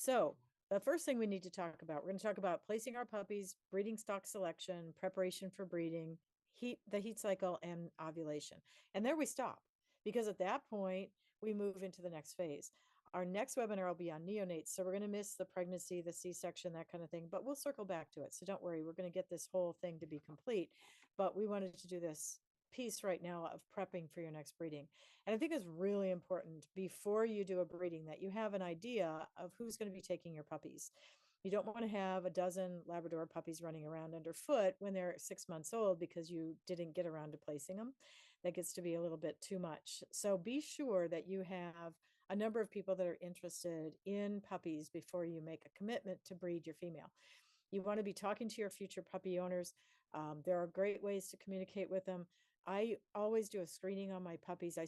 So, the first thing we need to talk about, we're going to talk about placing our puppies, breeding stock selection, preparation for breeding, the heat cycle, and ovulation. And there we stop, because at that point, we move into the next phase. Our next webinar will be on neonates. So, we're going to miss the pregnancy, the C section, that kind of thing, but we'll circle back to it. So, don't worry, we're going to get this whole thing to be complete. But we wanted to do this piece right now of prepping for your next breeding. And I think it's really important before you do a breeding that you have an idea of who's going to be taking your puppies. You don't want to have a dozen Labrador puppies running around underfoot when they're 6 months old because you didn't get around to placing them. That gets to be a little bit too much. So be sure that you have a number of people that are interested in puppies before you make a commitment to breed your female. You want to be talking to your future puppy owners. There are great ways to communicate with them. I always do a screening on my puppies. I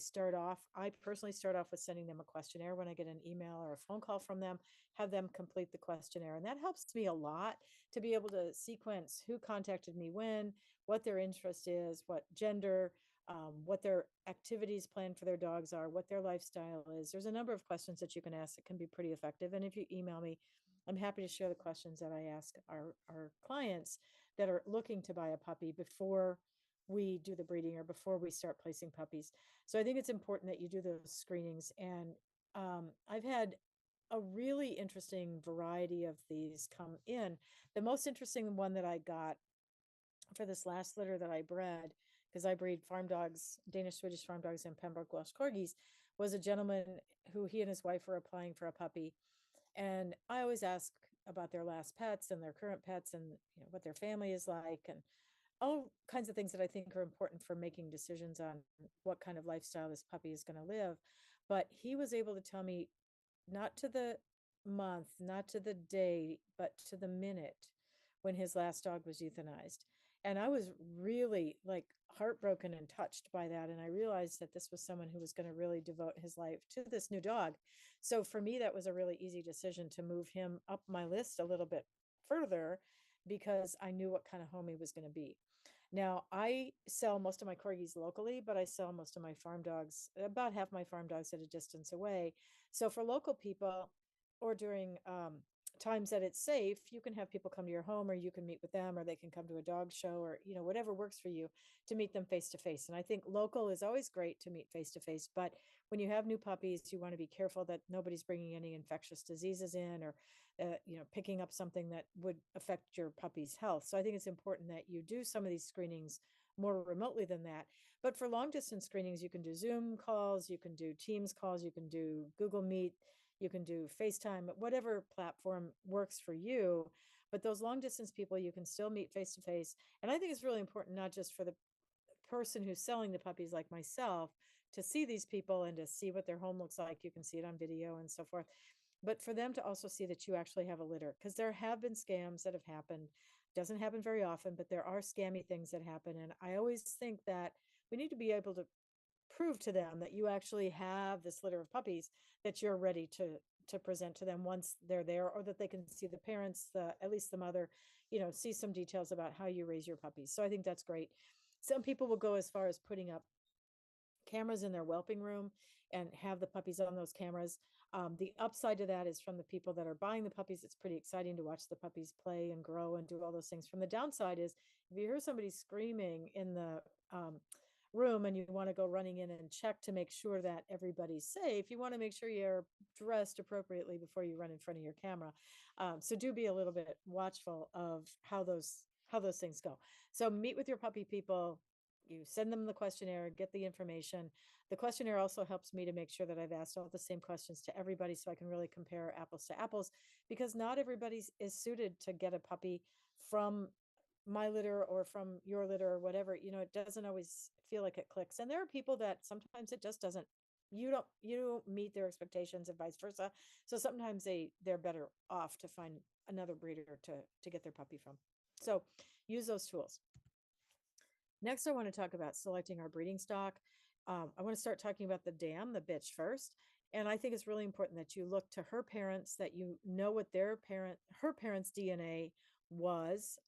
personally start off with sending them a questionnaire when I get an email or a phone call from them, have them complete the questionnaire. And that helps me a lot to be able to sequence who contacted me when, what their interest is, what gender, what their activities planned for their dogs are, what their lifestyle is. There's a number of questions that you can ask that can be pretty effective. And if you email me, I'm happy to share the questions that I ask our clients that are looking to buy a puppy before we do the breeding or before we start placing puppies. So I think it's important that you do those screenings. And I've had a really interesting variety of these come in. The most interesting one that I got for this last litter that I bred, because I breed farm dogs, Danish Swedish farm dogs, and Pembroke Welsh Corgis, was a gentleman who he and his wife were applying for a puppy. And I always ask about their last pets and their current pets and what their family is like and all kinds of things that I think are important for making decisions on what kind of lifestyle this puppy is going to live. But he was able to tell me not to the month, not to the day, but to the minute when his last dog was euthanized. And I was really like heartbroken and touched by that. And I realized that this was someone who was going to really devote his life to this new dog. So for me, that was a really easy decision to move him up my list a little bit further because I knew what kind of home he was going to be. Now, I sell most of my corgis locally, but I sell most of my farm dogs, about half my farm dogs at a distance away. So for local people or during times that it's safe, you can have people come to your home or you can meet with them or they can come to a dog show or, whatever works for you to meet them face to face. And I think local is always great to meet face to face. But when you have new puppies, you want to be careful that nobody's bringing any infectious diseases in or picking up something that would affect your puppy's health. So I think it's important that you do some of these screenings more remotely than that. But for long distance screenings, you can do Zoom calls, you can do Teams calls, you can do Google Meet, you can do FaceTime, whatever platform works for you. But those long distance people, you can still meet face to face. And I think it's really important, not just for the person who's selling the puppies like myself, to see these people and to see what their home looks like. You can see it on video and so forth, but for them to also see that you actually have a litter, because there have been scams that have happened. Doesn't happen very often, but there are scammy things that happen. And I always think that we need to be able to prove to them that you actually have this litter of puppies that you're ready to present to them once they're there, or that they can see the parents, at least the mother, see some details about how you raise your puppies. So I think that's great. Some people will go as far as putting up cameras in their whelping room and have the puppies on those cameras. The upside to that is from the people that are buying the puppies, it's pretty exciting to watch the puppies play and grow and do all those things. From the downside is if you hear somebody screaming in the room and you want to go running in and check to make sure that everybody's safe, you want to make sure you're dressed appropriately before you run in front of your camera. So do be a little bit watchful of how those things go. So meet with your puppy people, you send them the questionnaire, get the information. The questionnaire also helps me to make sure that I've asked all the same questions to everybody so I can really compare apples to apples, because not everybody is suited to get a puppy from my litter or from your litter or whatever. It doesn't always feel like it clicks. And there are people that sometimes it just doesn't, you don't meet their expectations and vice versa. So sometimes they're better off to find another breeder to get their puppy from. So use those tools. Next, I want to talk about selecting our breeding stock. I want to start talking about the dam, the bitch first. And I think it's really important that you look to her parents, that you know what her parents' DNA was,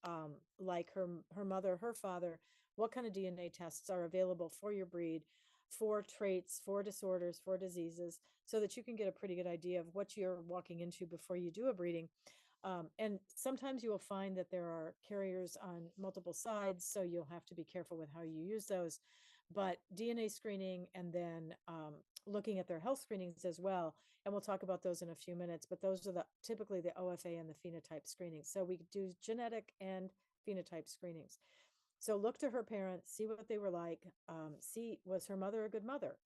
like her mother, her father, what kind of DNA tests are available for your breed. for traits, for disorders, for diseases, so that you can get a pretty good idea of what you're walking into before you do a breeding. And sometimes you will find that there are carriers on multiple sides, so you'll have to be careful with how you use those. But DNA screening and then looking at their health screenings as well. And we'll talk about those in a few minutes, but those are typically the OFA and the phenotype screenings. So we do genetic and phenotype screenings. So look to her parents, see what they were like. See, was her mother a good mother?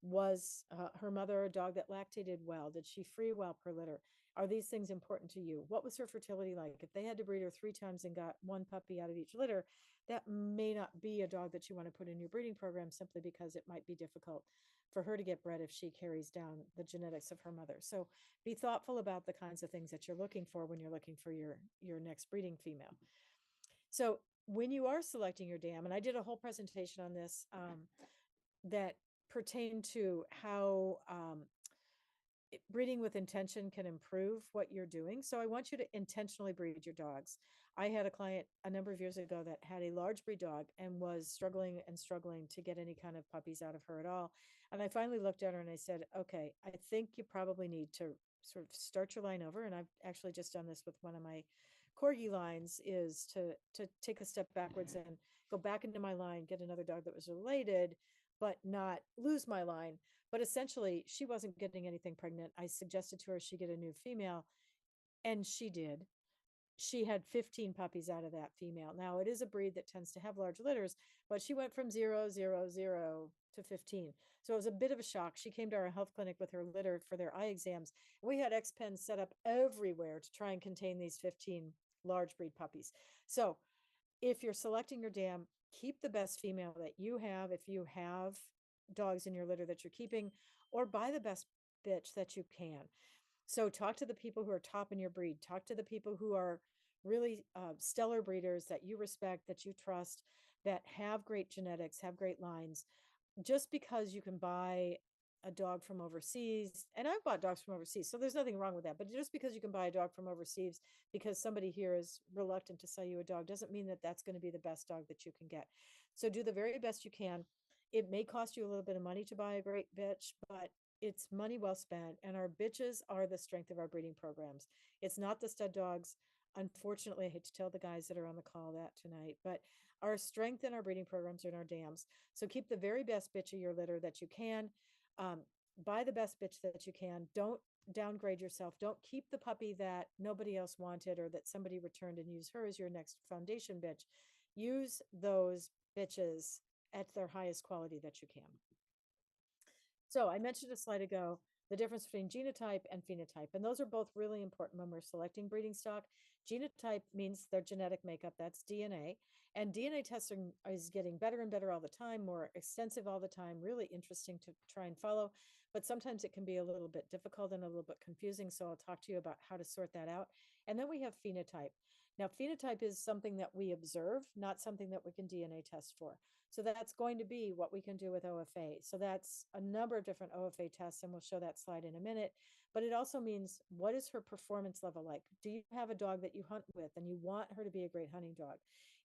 Was her mother a dog that lactated well? Did she free well per litter? Are these things important to you? What was her fertility like? If they had to breed her 3 times and got one puppy out of each litter, that may not be a dog that you want to put in your breeding program, simply because it might be difficult for her to get bred if she carries down the genetics of her mother. So be thoughtful about the kinds of things that you're looking for when you're looking for your next breeding female. So when you are selecting your dam, and I did a whole presentation on this that pertained to how breeding with intention can improve what you're doing. So I want you to intentionally breed your dogs. I had a client a number of years ago that had a large breed dog and was struggling and struggling to get any kind of puppies out of her at all. And I finally looked at her and I said, okay, I think you probably need to sort of start your line over. And I've actually just done this with one of my corgi lines, is to take a step backwards and go back into my line, get another dog that was related, but not lose my line. But essentially, she wasn't getting anything pregnant. I suggested to her she get a new female, and she did. She had 15 puppies out of that female. Now, it is a breed that tends to have large litters, but she went from 0, 0, 0 to 15. So it was a bit of a shock. She came to our health clinic with her litter for their eye exams. We had X pens set up everywhere to try and contain these 15 large breed puppies. So if you're selecting your dam, keep the best female that you have if you have dogs in your litter that you're keeping, or buy the best bitch that you can. So talk to the people who are top in your breed. Talk to the people who are really stellar breeders that you respect, that you trust, that have great genetics, have great lines. Just because you can buy a dog from overseas, and I've bought dogs from overseas, so there's nothing wrong with that. But just because you can buy a dog from overseas because somebody here is reluctant to sell you a dog doesn't mean that that's going to be the best dog that you can get. So do the very best you can. It may cost you a little bit of money to buy a great bitch, but it's money well spent. And our bitches are the strength of our breeding programs. It's not the stud dogs. Unfortunately, I hate to tell the guys that are on the call that tonight, but our strength in our breeding programs are in our dams. So keep the very best bitch of your litter that you can. Um, buy the best bitch that you can. Don't downgrade yourself. Don't keep the puppy that nobody else wanted or that somebody returned and use her as your next foundation bitch. Use those bitches at their highest quality that you can. So I mentioned a slide ago the difference between genotype and phenotype, and those are both really important when we're selecting breeding stock. Genotype means their genetic makeup, that's DNA, and DNA testing is getting better and better all the time, more extensive all the time, really interesting to try and follow, but sometimes it can be a little bit difficult and a little bit confusing, so I'll talk to you about how to sort that out. And then we have phenotype. Now, phenotype is something that we observe, not something that we can DNA test for. So that's going to be what we can do with OFA. So that's a number of different OFA tests, and we'll show that slide in a minute. But it also means, what is her performance level like? Do you have a dog that you hunt with and you want her to be a great hunting dog?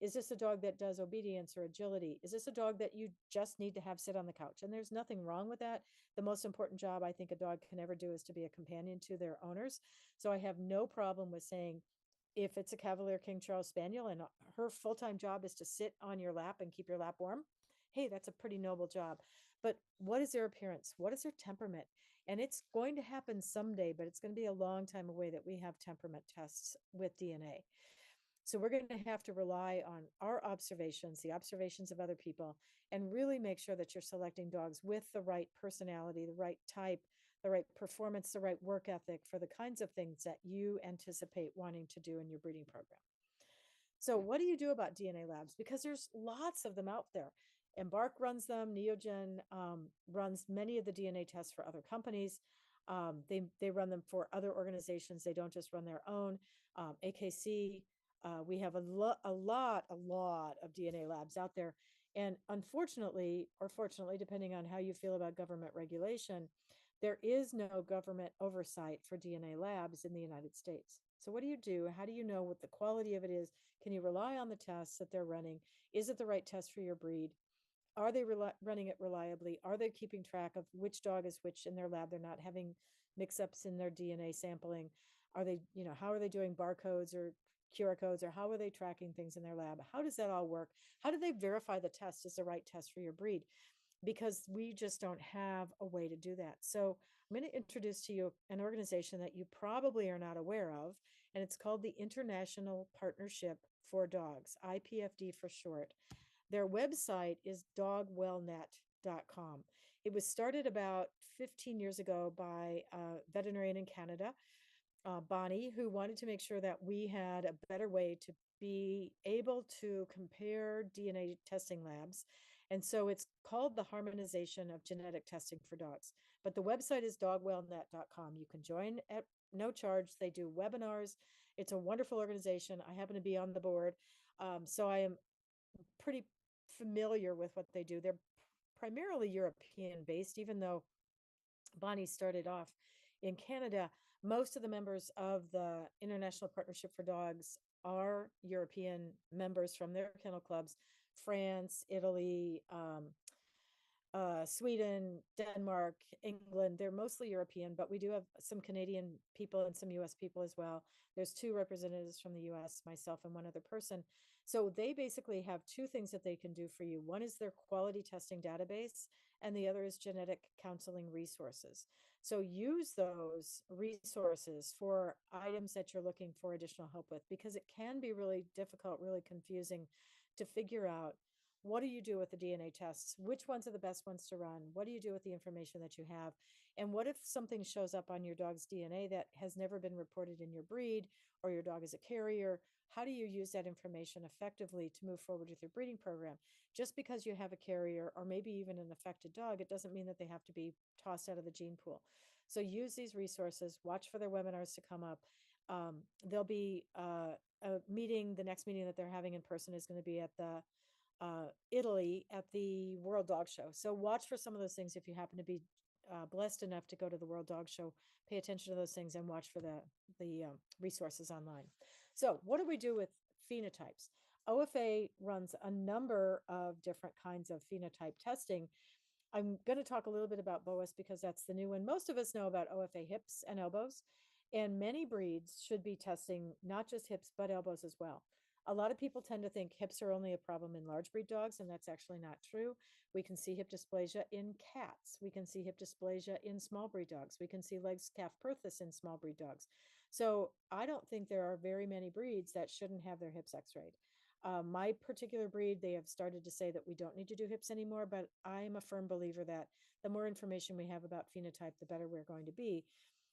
Is this a dog that does obedience or agility? Is this a dog that you just need to have sit on the couch? And there's nothing wrong with that. The most important job I think a dog can ever do is to be a companion to their owners. So I have no problem with saying, if it's a Cavalier King Charles Spaniel and her full-time job is to sit on your lap and keep your lap warm, hey, that's a pretty noble job. But what is their appearance? What is their temperament? And it's going to happen someday, but it's going to be a long time away that we have temperament tests with DNA. So we're going to have to rely on our observations, the observations of other people, and really make sure that you're selecting dogs with the right personality, the right type, the right performance, the right work ethic for the kinds of things that you anticipate wanting to do in your breeding program. So what do you do about DNA labs? Because there's lots of them out there. Embark runs them. Neogen runs many of the DNA tests for other companies. They run them for other organizations. They don't just run their own. AKC, we have a lot of DNA labs out there. And unfortunately, or fortunately, depending on how you feel about government regulation, there is no government oversight for DNA labs in the United States. So what do you do? How do you know what the quality of it is? Can you rely on the tests that they're running? Is it the right test for your breed? Are they running it reliably? Are they keeping track of which dog is which in their lab? They're not having mix-ups in their DNA sampling. Are they, how are they doing barcodes or QR codes, or how are they tracking things in their lab? How does that all work? How do they verify the test is the right test for your breed? Because we just don't have a way to do that. So I'm going to introduce to you an organization that you probably are not aware of, and it's called the International Partnership for Dogs, IPFD for short. Their website is dogwellnet.com. It was started about 15 years ago by a veterinarian in Canada, Bonnie, who wanted to make sure that we had a better way to be able to compare DNA testing labs. And so it's called the Harmonization of Genetic Testing for Dogs. But the website is dogwellnet.com. You can join at no charge. They do webinars. It's a wonderful organization. I happen to be on the board. So I am pretty familiar with what they do. They're primarily European based, even though Bonnie started off in Canada. Most of the members of the International Partnership for Dogs are European members from their kennel clubs, France, Italy, Sweden, Denmark, England. They're mostly European, but we do have some Canadian people and some US people as well. There's two representatives from the US, myself and one other person. So they basically have two things that they can do for you. One is their quality testing database, and the other is genetic counseling resources. So use those resources for items that you're looking for additional help with, because it can be really difficult, really confusing to figure out, what do you do with the DNA tests? Which ones are the best ones to run? What do you do with the information that you have? And what if something shows up on your dog's DNA that has never been reported in your breed, or your dog is a carrier? How do you use that information effectively to move forward with your breeding program? Just because you have a carrier or maybe even an affected dog, it doesn't mean that they have to be tossed out of the gene pool. So use these resources, watch for their webinars to come up. There'll be a meeting, the next meeting that they're having in person is going to be at the Italy at the World Dog Show. So watch for some of those things if you happen to be blessed enough to go to the World Dog Show. Pay attention to those things and watch for the resources online. So what do we do with phenotypes? OFA runs a number of different kinds of phenotype testing. I'm going to talk a little bit about BOAS because that's the new one. Most of us know about OFA hips and elbows, and many breeds should be testing not just hips, but elbows as well. A lot of people tend to think hips are only a problem in large breed dogs, and that's actually not true. We can see hip dysplasia in cats. We can see hip dysplasia in small breed dogs. We can see legs calf perthus in small breed dogs. So I don't think there are very many breeds that shouldn't have their hips x-rayed. My particular breed, they have started to say that we don't need to do hips anymore, but I am a firm believer that the more information we have about phenotype, the better we're going to be.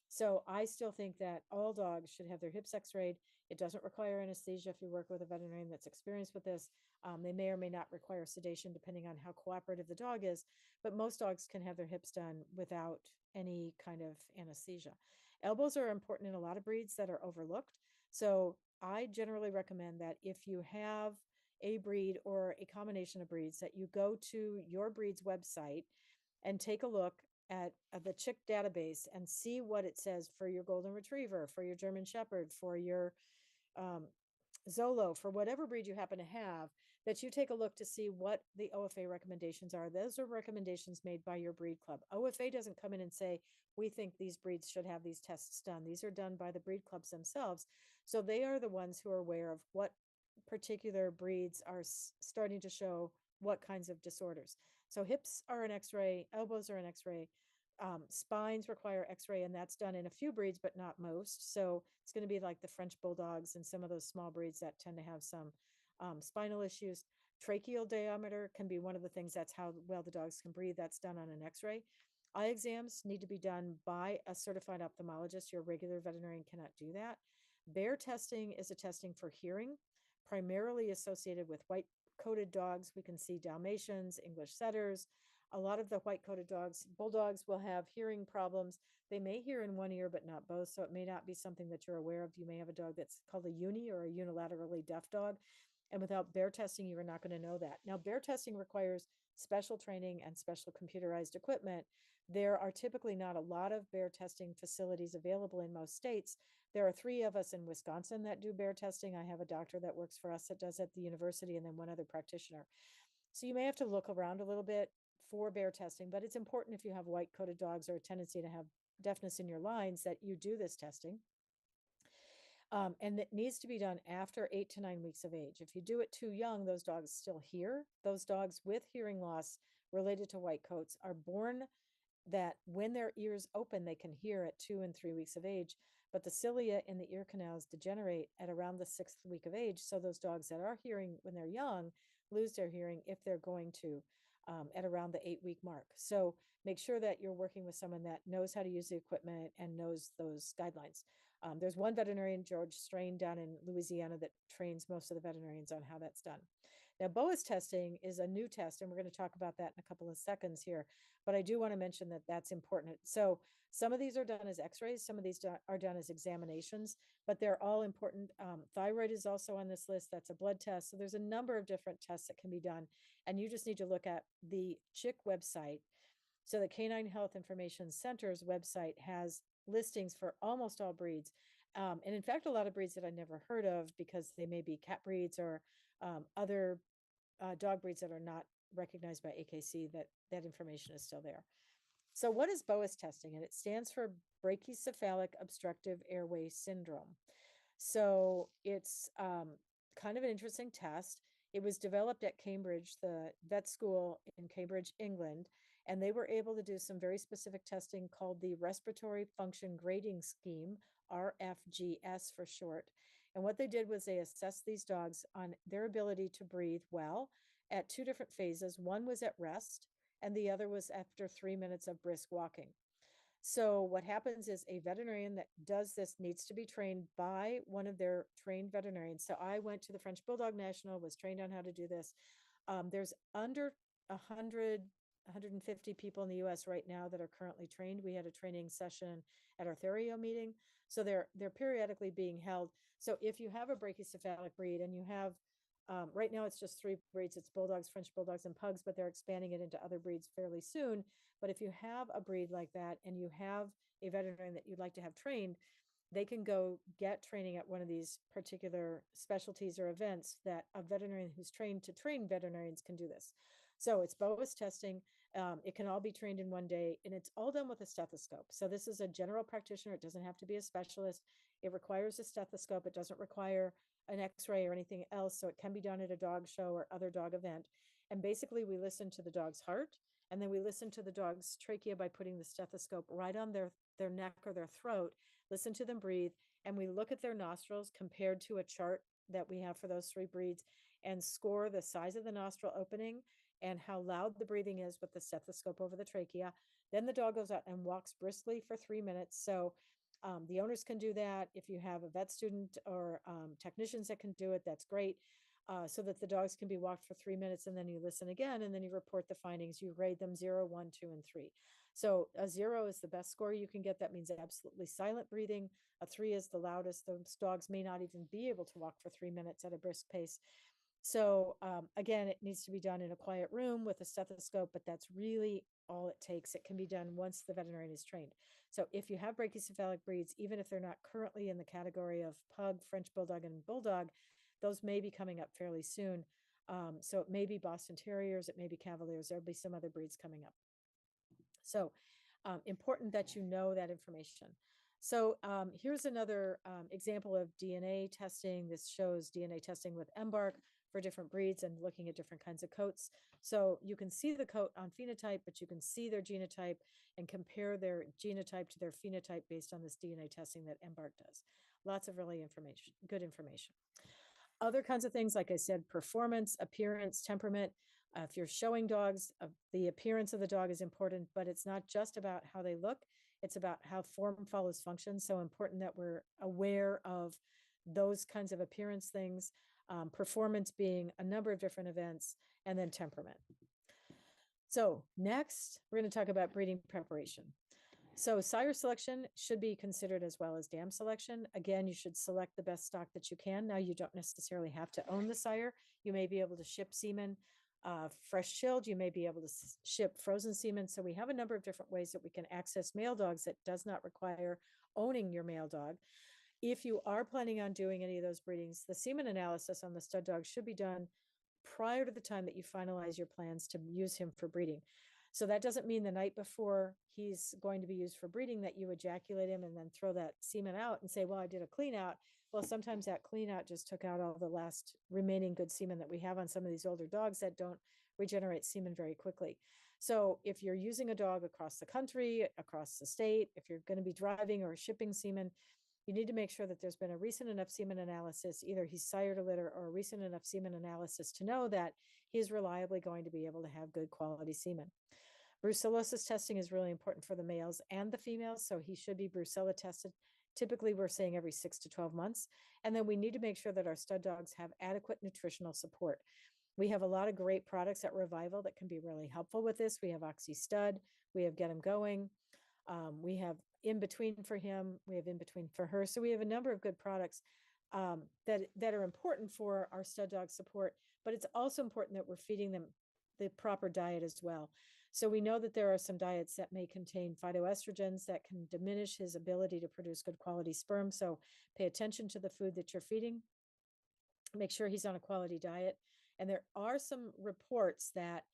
So I still think that all dogs should have their hips x-rayed. It doesn't require anesthesia if you work with a veterinarian that's experienced with this. They may or may not require sedation depending on how cooperative the dog is, but most dogs can have their hips done without any kind of anesthesia. Elbows are important in a lot of breeds that are overlooked. So I generally recommend that if you have a breed or a combination of breeds, that you go to your breed's website and take a look at the chick database and see what it says for your golden retriever, for your German shepherd, for your um, Zolo, for whatever breed you happen to have, that you take a look to see what the OFA recommendations are. Those are recommendations made by your breed club. OFA doesn't come in and say, we think these breeds should have these tests done. These are done by the breed clubs themselves. So they are the ones who are aware of what particular breeds are starting to show what kinds of disorders. So hips are an x-ray, elbows are an x-ray, spines require x-ray, and that's done in a few breeds, but not most. So it's going to be like the French bulldogs and some of those small breeds that tend to have some spinal issues. Tracheal diameter can be one of the things. That's how well the dogs can breathe. That's done on an x-ray. Eye exams need to be done by a certified ophthalmologist. Your regular veterinarian cannot do that. Bear testing is a testing for hearing, primarily associated with white-coated dogs. We can see Dalmatians, English setters. A lot of the white-coated dogs, bulldogs, will have hearing problems. They may hear in one ear, but not both. So it may not be something that you're aware of. You may have a dog that's called a uni or a unilaterally deaf dog. And without bear testing, you are not going to know that. Now, bear testing requires special training and special computerized equipment. There are typically not a lot of bear testing facilities available in most states. There are 3 of us in Wisconsin that do bear testing. I have a doctor that works for us that does at the university, and then one other practitioner. So you may have to look around a little bit for bear testing, but it's important if you have white coated dogs or a tendency to have deafness in your lines that you do this testing. And it needs to be done after 8 to 9 weeks of age. If you do it too young, those dogs still hear. Those dogs with hearing loss related to white coats are born that when their ears open, they can hear at 2 and 3 weeks of age. But the cilia in the ear canals degenerate at around the 6th week of age. So those dogs that are hearing when they're young lose their hearing if they're going to at around the 8 week mark. So make sure that you're working with someone that knows how to use the equipment and knows those guidelines. There's one veterinarian, George Strain, down in Louisiana that trains most of the veterinarians on how that's done. Now, BOAS testing is a new test, and we're going to talk about that in a couple of seconds here. But I do want to mention that that's important. So some of these are done as x-rays, some of these are done as examinations, but they're all important. Thyroid is also on this list. That's a blood test. So there's a number of different tests that can be done. And you just need to look at the CHIC website. So the Canine Health Information Center's website has listings for almost all breeds. And in fact, a lot of breeds that I never heard of because they may be cat breeds or other dog breeds that are not recognized by AKC, that information is still there. So what is BOAS testing? And it stands for Brachycephalic Obstructive Airway Syndrome. So it's kind of an interesting test. It was developed at Cambridge, the vet school in Cambridge, England, and they were able to do some very specific testing called the Respiratory Function Grading Scheme, RFGS for short. And what they did was they assessed these dogs on their ability to breathe well at two different phases. One was at rest, and the other was after 3 minutes of brisk walking. So what happens is a veterinarian that does this needs to be trained by one of their trained veterinarians. So I went to the French Bulldog National, was trained on how to do this. There's under 100, 150 people in the US right now that are currently trained. We had a training session at our Therio meeting. So they're periodically being held. So if you have a brachycephalic breed and you have right now it's just 3 breeds. It's bulldogs, French bulldogs, and pugs, but they're expanding it into other breeds fairly soon. But if you have a breed like that and you have a veterinarian that you'd like to have trained, they can go get training at one of these particular specialties or events that a veterinarian who's trained to train veterinarians can do this. So it's BOAS testing. It can all be trained in one day, and it's all done with a stethoscope. So this is a general practitioner. It doesn't have to be a specialist. It requires a stethoscope. It doesn't require an x-ray or anything else. So it can be done at a dog show or other dog event. And basically we listen to the dog's heart, and then we listen to the dog's trachea by putting the stethoscope right on their neck or their throat, listen to them breathe, and we look at their nostrils compared to a chart that we have for those 3 breeds and score the size of the nostril opening and how loud the breathing is with the stethoscope over the trachea. Then the dog goes out and walks briskly for 3 minutes. So the owners can do that. If you have a vet student or technicians that can do it, that's great. So that the dogs can be walked for 3 minutes, and then you listen again, and then you report the findings. You grade them 0, 1, 2, and 3. So a 0 is the best score you can get. That means absolutely silent breathing. A 3 is the loudest. Those dogs may not even be able to walk for 3 minutes at a brisk pace. So again, it needs to be done in a quiet room with a stethoscope, but that's really all it takes. It can be done once the veterinarian is trained. So if you have brachycephalic breeds, even if they're not currently in the category of pug, French bulldog, and bulldog, those may be coming up fairly soon. So it may be Boston Terriers, it may be Cavaliers, there'll be some other breeds coming up. So important that you know that information. So here's another example of DNA testing. This shows DNA testing with Embark for different breeds and looking at different kinds of coats. So you can see the coat on phenotype, but you can see their genotype and compare their genotype to their phenotype based on this DNA testing that Embark does. Lots of really good information. Other kinds of things, like I said, performance, appearance, temperament. If you're showing dogs, the appearance of the dog is important, but it's not just about how they look. It's about how form follows function. So important that we're aware of those kinds of appearance things, performance being a number of different events, and then temperament. So next, we're going to talk about breeding preparation. So sire selection should be considered as well as dam selection. Again, you should select the best stock that you can. Now, you don't necessarily have to own the sire. You may be able to ship semen fresh chilled. You may be able to ship frozen semen. So we have a number of different ways that we can access male dogs that does not require owning your male dog. If you are planning on doing any of those breedings, the semen analysis on the stud dog should be done prior to the time that you finalize your plans to use him for breeding. So that doesn't mean the night before he's going to be used for breeding that you ejaculate him and then throw that semen out and say, well, I did a clean out. Well, sometimes that clean out just took out all the last remaining good semen that we have on some of these older dogs that don't regenerate semen very quickly. So if you're using a dog across the country, across the state, if you're going to be driving or shipping semen, you need to make sure that there's been a recent enough semen analysis, either he's sired a litter or a recent enough semen analysis to know that he's reliably going to be able to have good quality semen. Brucellosis testing is really important for the males and the females, so he should be Brucella tested. Typically, we're saying every 6 to 12 months. And then we need to make sure that our stud dogs have adequate nutritional support. We have a lot of great products at Revival that can be really helpful with this. We have Oxy Stud, we have Get 'em Going, we have In Between for him, we have In Between for her. So we have a number of good products that are important for our stud dog support, but it's also important that we're feeding them the proper diet as well. So we know that there are some diets that may contain phytoestrogens that can diminish his ability to produce good quality sperm. So pay attention to the food that you're feeding. Make sure he's on a quality diet. And there are some reports that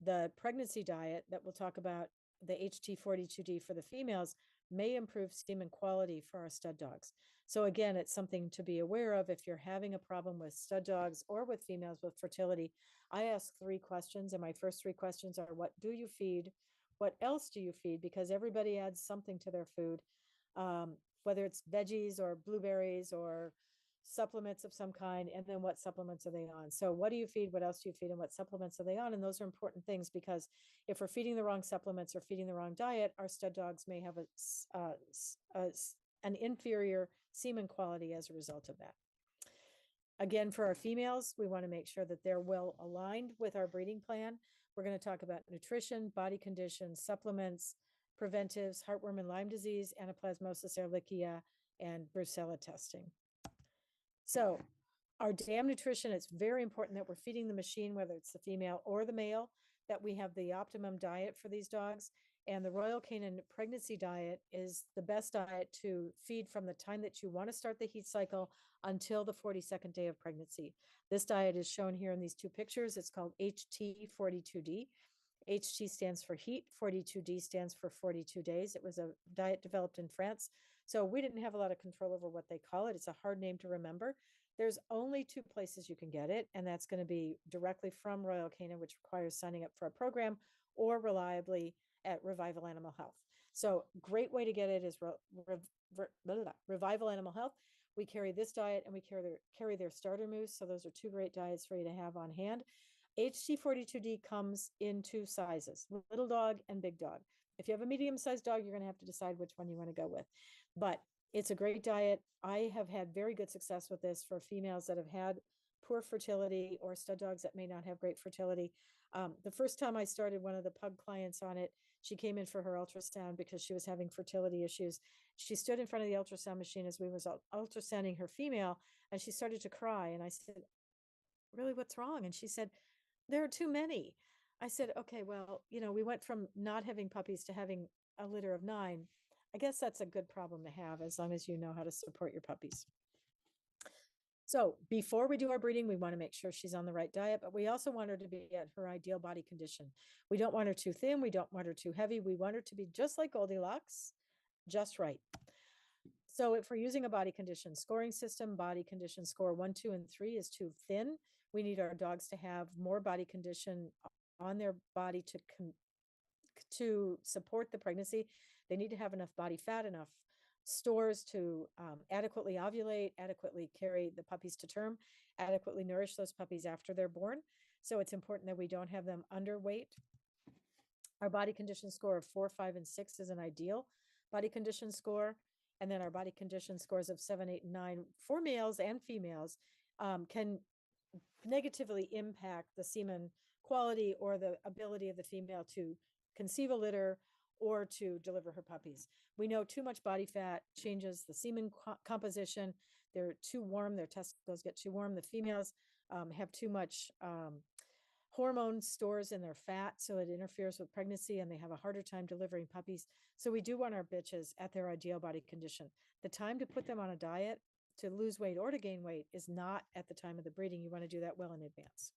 the pregnancy diet that we'll talk about, the HT42D for the females, may improve semen quality for our stud dogs. So again, it's something to be aware of if you're having a problem with stud dogs or with females with fertility. I ask 3 questions, and my first 3 questions are, what do you feed? What else do you feed? Because everybody adds something to their food, whether it's veggies or blueberries or supplements of some kind, and then what supplements are they on? So what do you feed? What else do you feed? And what supplements are they on? And those are important things, because if we're feeding the wrong supplements or feeding the wrong diet, our stud dogs may have an inferior semen quality as a result of that. Again, for our females, we want to make sure that they're well aligned with our breeding plan. We're going to talk about nutrition, body condition, supplements, preventives, heartworm and Lyme disease, Anaplasmosis ehrlichia, and Brucella testing. So our dam nutrition, it's very important that we're feeding the machine, whether it's the female or the male, that we have the optimum diet for these dogs. And the Royal Canin pregnancy diet is the best diet to feed from the time that you want to start the heat cycle until the 42nd day of pregnancy. This diet is shown here in these 2 pictures. It's called HT42D. HT stands for heat, 42D stands for 42 days. It was a diet developed in France. So we didn't have a lot of control over what they call it. It's a hard name to remember. There's only 2 places you can get it, and that's going to be directly from Royal Canin, which requires signing up for a program, or reliably at Revival Animal Health. So great way to get it is Revival Animal Health. We carry this diet, and we carry their starter mousse. So those are 2 great diets for you to have on hand. HT42D comes in 2 sizes, little dog and big dog. If you have a medium-sized dog, you're going to have to decide which one you want to go with. But it's a great diet. I have had very good success with this for females that have had poor fertility or stud dogs that may not have great fertility. The first time I started one of the pug clients on it, she came in for her ultrasound because she was having fertility issues. She stood in front of the ultrasound machine as we was ultrasounding her female, and she started to cry. And I said, really, what's wrong? And she said, there are too many. I said, okay, well, we went from not having puppies to having a litter of 9. I guess that's a good problem to have, as long as you know how to support your puppies. So before we do our breeding, we want to make sure she's on the right diet, but we also want her to be at her ideal body condition. We don't want her too thin. We don't want her too heavy. We want her to be just like Goldilocks, just right. So if we're using a body condition scoring system, body condition score 1, 2, and 3 is too thin. We need our dogs to have more body condition on their body to support the pregnancy. They need to have enough body fat, enough stores to adequately ovulate, adequately carry the puppies to term, adequately nourish those puppies after they're born. So it's important that we don't have them underweight. Our body condition score of 4, 5, and 6 is an ideal body condition score. And then our body condition scores of 7, 8, and 9 for males and females can negatively impact the semen quality or the ability of the female to conceive a litter or to deliver her puppies. We know too much body fat changes the semen composition. They're too warm. Their testicles get too warm. The females have too much hormone stores in their fat, so it interferes with pregnancy, and they have a harder time delivering puppies. So we do want our bitches at their ideal body condition. The time to put them on a diet to lose weight or to gain weight is not at the time of the breeding. You want to do that well in advance.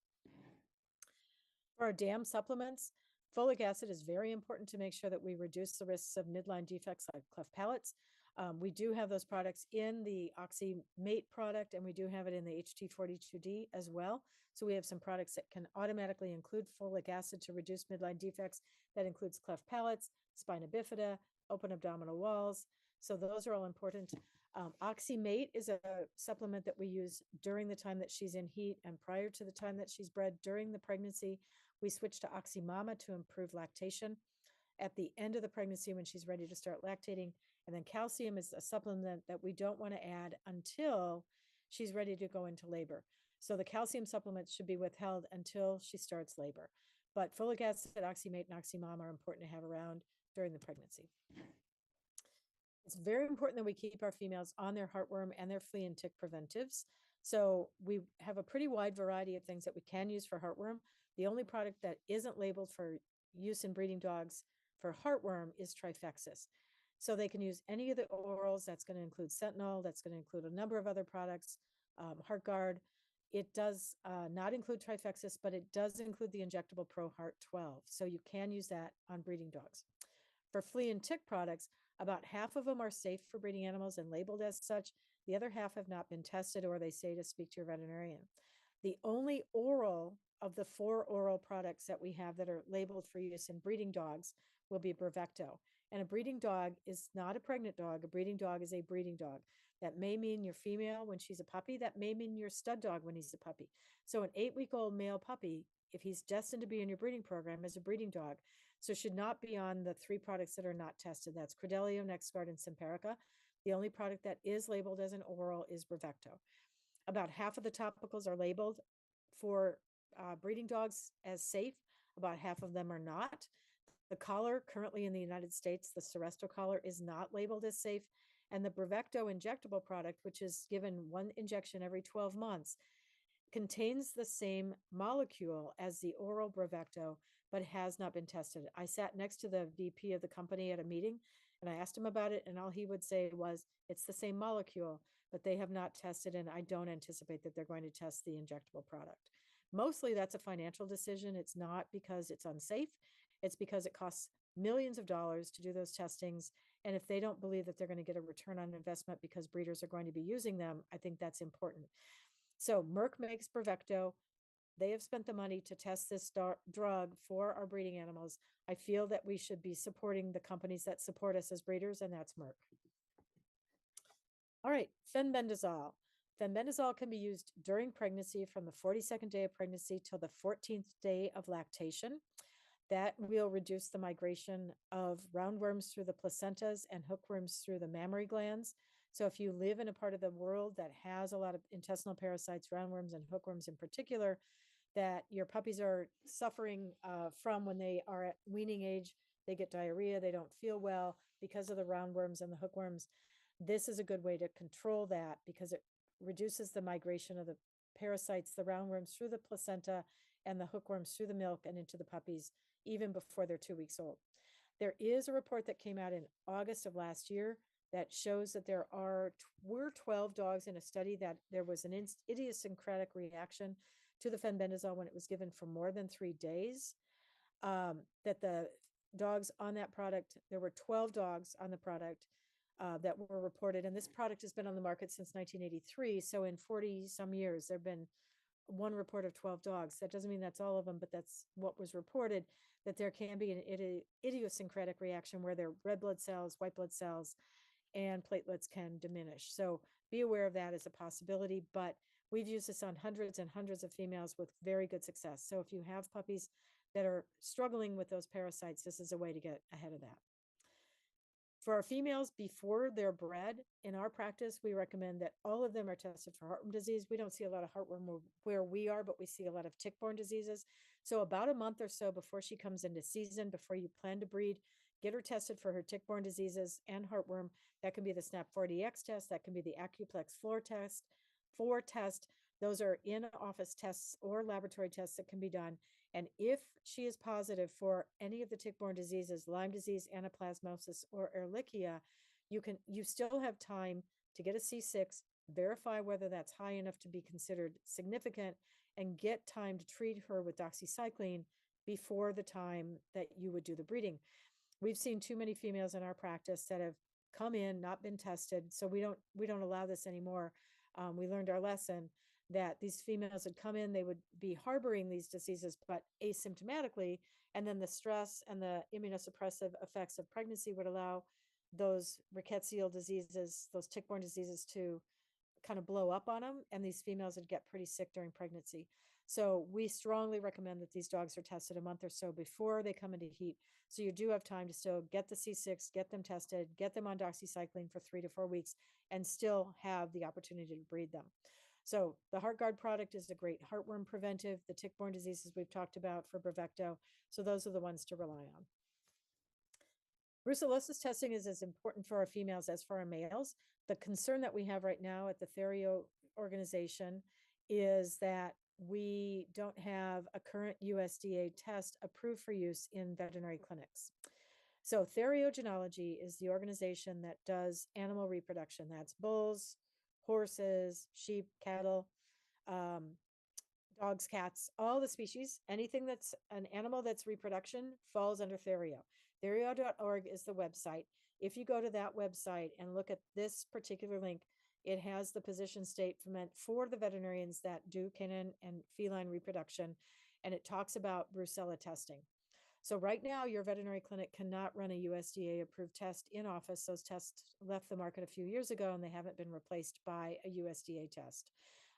For our dam supplements, folic acid is very important to make sure that we reduce the risks of midline defects like cleft palates. We do have those products in the OxyMate product, and we do have it in the HT42D as well. So we have some products that can automatically include folic acid to reduce midline defects. That includes cleft palates, spina bifida, open abdominal walls. So those are all important. OxyMate is a supplement that we use during the time that she's in heat and prior to the time that she's bred. During the pregnancy, we switch to OxyMama to improve lactation. At the end of the pregnancy, when she's ready to start lactating, and then calcium is a supplement that we don't want to add until she's ready to go into labor. So the calcium supplements should be withheld until she starts labor. But folic acid, OxyMate, and OxyMom are important to have around during the pregnancy. It's very important that we keep our females on their heartworm and their flea and tick preventives. So we have a pretty wide variety of things that we can use for heartworm. The only product that isn't labeled for use in breeding dogs for heartworm is Trifexis. So they can use any of the orals. That's going to include Sentinel. That's going to include a number of other products, HeartGuard. It does not include Trifexis, but it does include the injectable ProHeart 12. So you can use that on breeding dogs. For flea and tick products, about half of them are safe for breeding animals and labeled as such. The other half have not been tested, or they say to speak to your veterinarian. The only oral of the 4 oral products that we have that are labeled for use in breeding dogs will be Bravecto. And a breeding dog is not a pregnant dog. A breeding dog is a breeding dog. That may mean your female when she's a puppy. That may mean your stud dog when he's a puppy. So an 8-week-old male puppy, if he's destined to be in your breeding program, is a breeding dog. So should not be on the 3 products that are not tested. That's Credelio, NexGard, and Simparica. The only product that is labeled as an oral is Bravecto. About half of the topicals are labeled for breeding dogs as safe. About half of them are not. The collar currently in the United States, the Seresto collar, is not labeled as safe. And the Bravecto injectable product, which is given 1 injection every 12 months, contains the same molecule as the oral Bravecto, but has not been tested. I sat next to the VP of the company at a meeting, and I asked him about it, and all he would say was, it's the same molecule, but they have not tested, and I don't anticipate that they're going to test the injectable product. Mostly that's a financial decision. It's not because it's unsafe. It's because it costs millions of dollars to do those testings. And if they don't believe that they're going to get a return on investment because breeders are going to be using them, I think that's important. So Merck makes Bravecto. They have spent the money to test this drug for our breeding animals. I feel that we should be supporting the companies that support us as breeders, and that's Merck. All right, fenbendazole. Fenbendazole can be used during pregnancy from the 42nd day of pregnancy till the 14th day of lactation. That will reduce the migration of roundworms through the placentas and hookworms through the mammary glands. So if you live in a part of the world that has a lot of intestinal parasites, roundworms and hookworms in particular, that your puppies are suffering from when they are at weaning age, they get diarrhea, they don't feel well because of the roundworms and the hookworms. This is a good way to control that because it reduces the migration of the parasites, the roundworms through the placenta and the hookworms through the milk and into the puppies, even before they're 2 weeks old. There is a report that came out in August of last year that shows that were 12 dogs in a study that there was an idiosyncratic reaction to the fenbendazole when it was given for more than 3 days. That the dogs on that product, there were 12 dogs on the product that were reported, and this product has been on the market since 1983. So in 40 some years, there have been 1 report of 12 dogs. That doesn't mean that's all of them, but that's what was reported, that there can be an idiosyncratic reaction where their red blood cells, white blood cells, and platelets can diminish. So be aware of that as a possibility, but we've used this on hundreds and hundreds of females with very good success. So if you have puppies that are struggling with those parasites, this is a way to get ahead of that. For our females, before they're bred, in our practice, we recommend that all of them are tested for heartworm disease. We don't see a lot of heartworm where we are, but we see a lot of tick-borne diseases. So about a month or so before she comes into season, before you plan to breed, get her tested for her tick-borne diseases and heartworm. That can be the SNAP4Dx test. That can be the Acuplex floor test. Those are in-office tests or laboratory tests that can be done. And if she is positive for any of the tick-borne diseases, Lyme disease, anaplasmosis, or Ehrlichia, you still have time to get a C6, verify whether that's high enough to be considered significant, and get time to treat her with doxycycline before the time that you would do the breeding. We've seen too many females in our practice that have come in, not been tested. So we don't allow this anymore. We learned our lesson that these females would come in, they would be harboring these diseases, but asymptomatically. And then the stress and the immunosuppressive effects of pregnancy would allow those rickettsial diseases, those tick-borne diseases, to kind of blow up on them, and these females would get pretty sick during pregnancy. So we strongly recommend that these dogs are tested a month or so before they come into heat. So you do have time to still get the C6, get them tested, get them on doxycycline for 3 to 4 weeks, and still have the opportunity to breed them. So the HeartGuard product is a great heartworm preventive, the tick-borne diseases we've talked about for Bravecto. So those are the ones to rely on. Brucellosis testing is as important for our females as for our males. The concern that we have right now at the Therio organization is that we don't have a current USDA test approved for use in veterinary clinics. So Theriogenology is the organization that does animal reproduction. That's bulls, horses, sheep, cattle, dogs, cats, all the species. Anything that's an animal that's reproduction falls under Therio. Therio.org is the website. If you go to that website and look at this particular link, it has the position statement for the veterinarians that do canine and feline reproduction, and it talks about brucella testing. So right now, your veterinary clinic cannot run a USDA approved test in office. Those tests left the market a few years ago, and they haven't been replaced by a USDA test.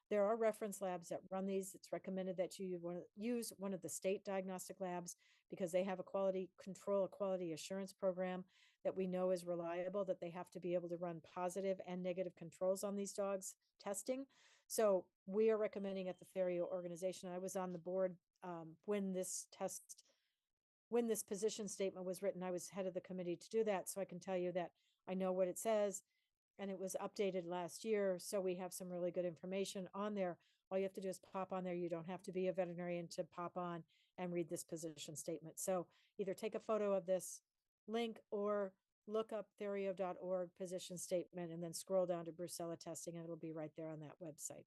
There are reference labs that run these. It's recommended that you use one of the state diagnostic labs because they have a quality control, a quality assurance program that we know is reliable, that they have to be able to run positive and negative controls on these dogs testing. So we are recommending at the Therio organization. I was on the board when this position statement was written. I was head of the committee to do that. So I can tell you that I know what it says, and it was updated last year. So we have some really good information on there. All you have to do is pop on there. You don't have to be a veterinarian to pop on and read this position statement. So either take a photo of this link or look up therio.org position statement and then scroll down to brucella testing, and it'll be right there on that website.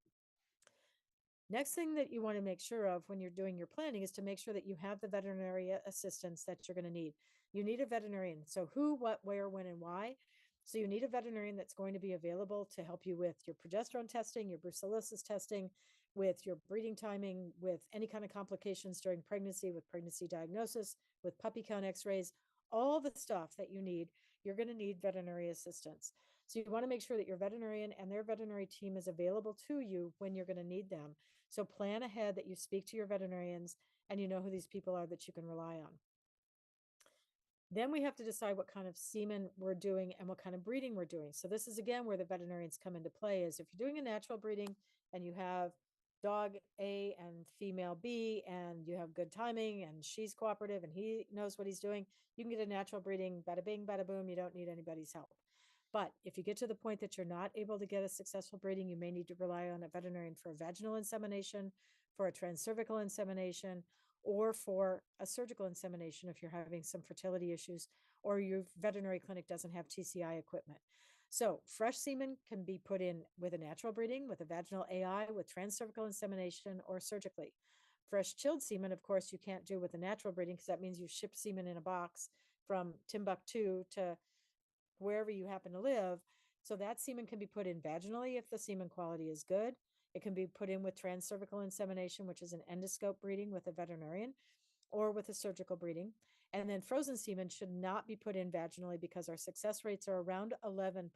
Next thing that you want to make sure of when you're doing your planning is to make sure that you have the veterinary assistance that you're going to need. You need a veterinarian. So who, what, where, when, and why. So you need a veterinarian that's going to be available to help you with your progesterone testing, your brucellosis testing, with your breeding timing, with any kind of complications during pregnancy, with pregnancy diagnosis, with puppy count x-rays, all the stuff that you need. You're going to need veterinary assistance. So you want to make sure that your veterinarian and their veterinary team is available to you when you're going to need them. So plan ahead that you speak to your veterinarians and you know who these people are that you can rely on. Then we have to decide what kind of semen we're doing and what kind of breeding we're doing. So this is again where the veterinarians come into play. Is if you're doing a natural breeding and you have dog A and female B and you have good timing and she's cooperative and he knows what he's doing, you can get a natural breeding, bada bing, bada boom. You don't need anybody's help. But if you get to the point that you're not able to get a successful breeding, you may need to rely on a veterinarian for a vaginal insemination, for a transcervical insemination, or for a surgical insemination if you're having some fertility issues or your veterinary clinic doesn't have TCI equipment. So fresh semen can be put in with a natural breeding, with a vaginal AI, with transcervical insemination, or surgically. Fresh chilled semen, of course, you can't do with a natural breeding because that means you ship semen in a box from Timbuktu to wherever you happen to live. So that semen can be put in vaginally if the semen quality is good. It can be put in with transcervical insemination, which is an endoscope breeding with a veterinarian, or with a surgical breeding. And then frozen semen should not be put in vaginally because our success rates are around 11%.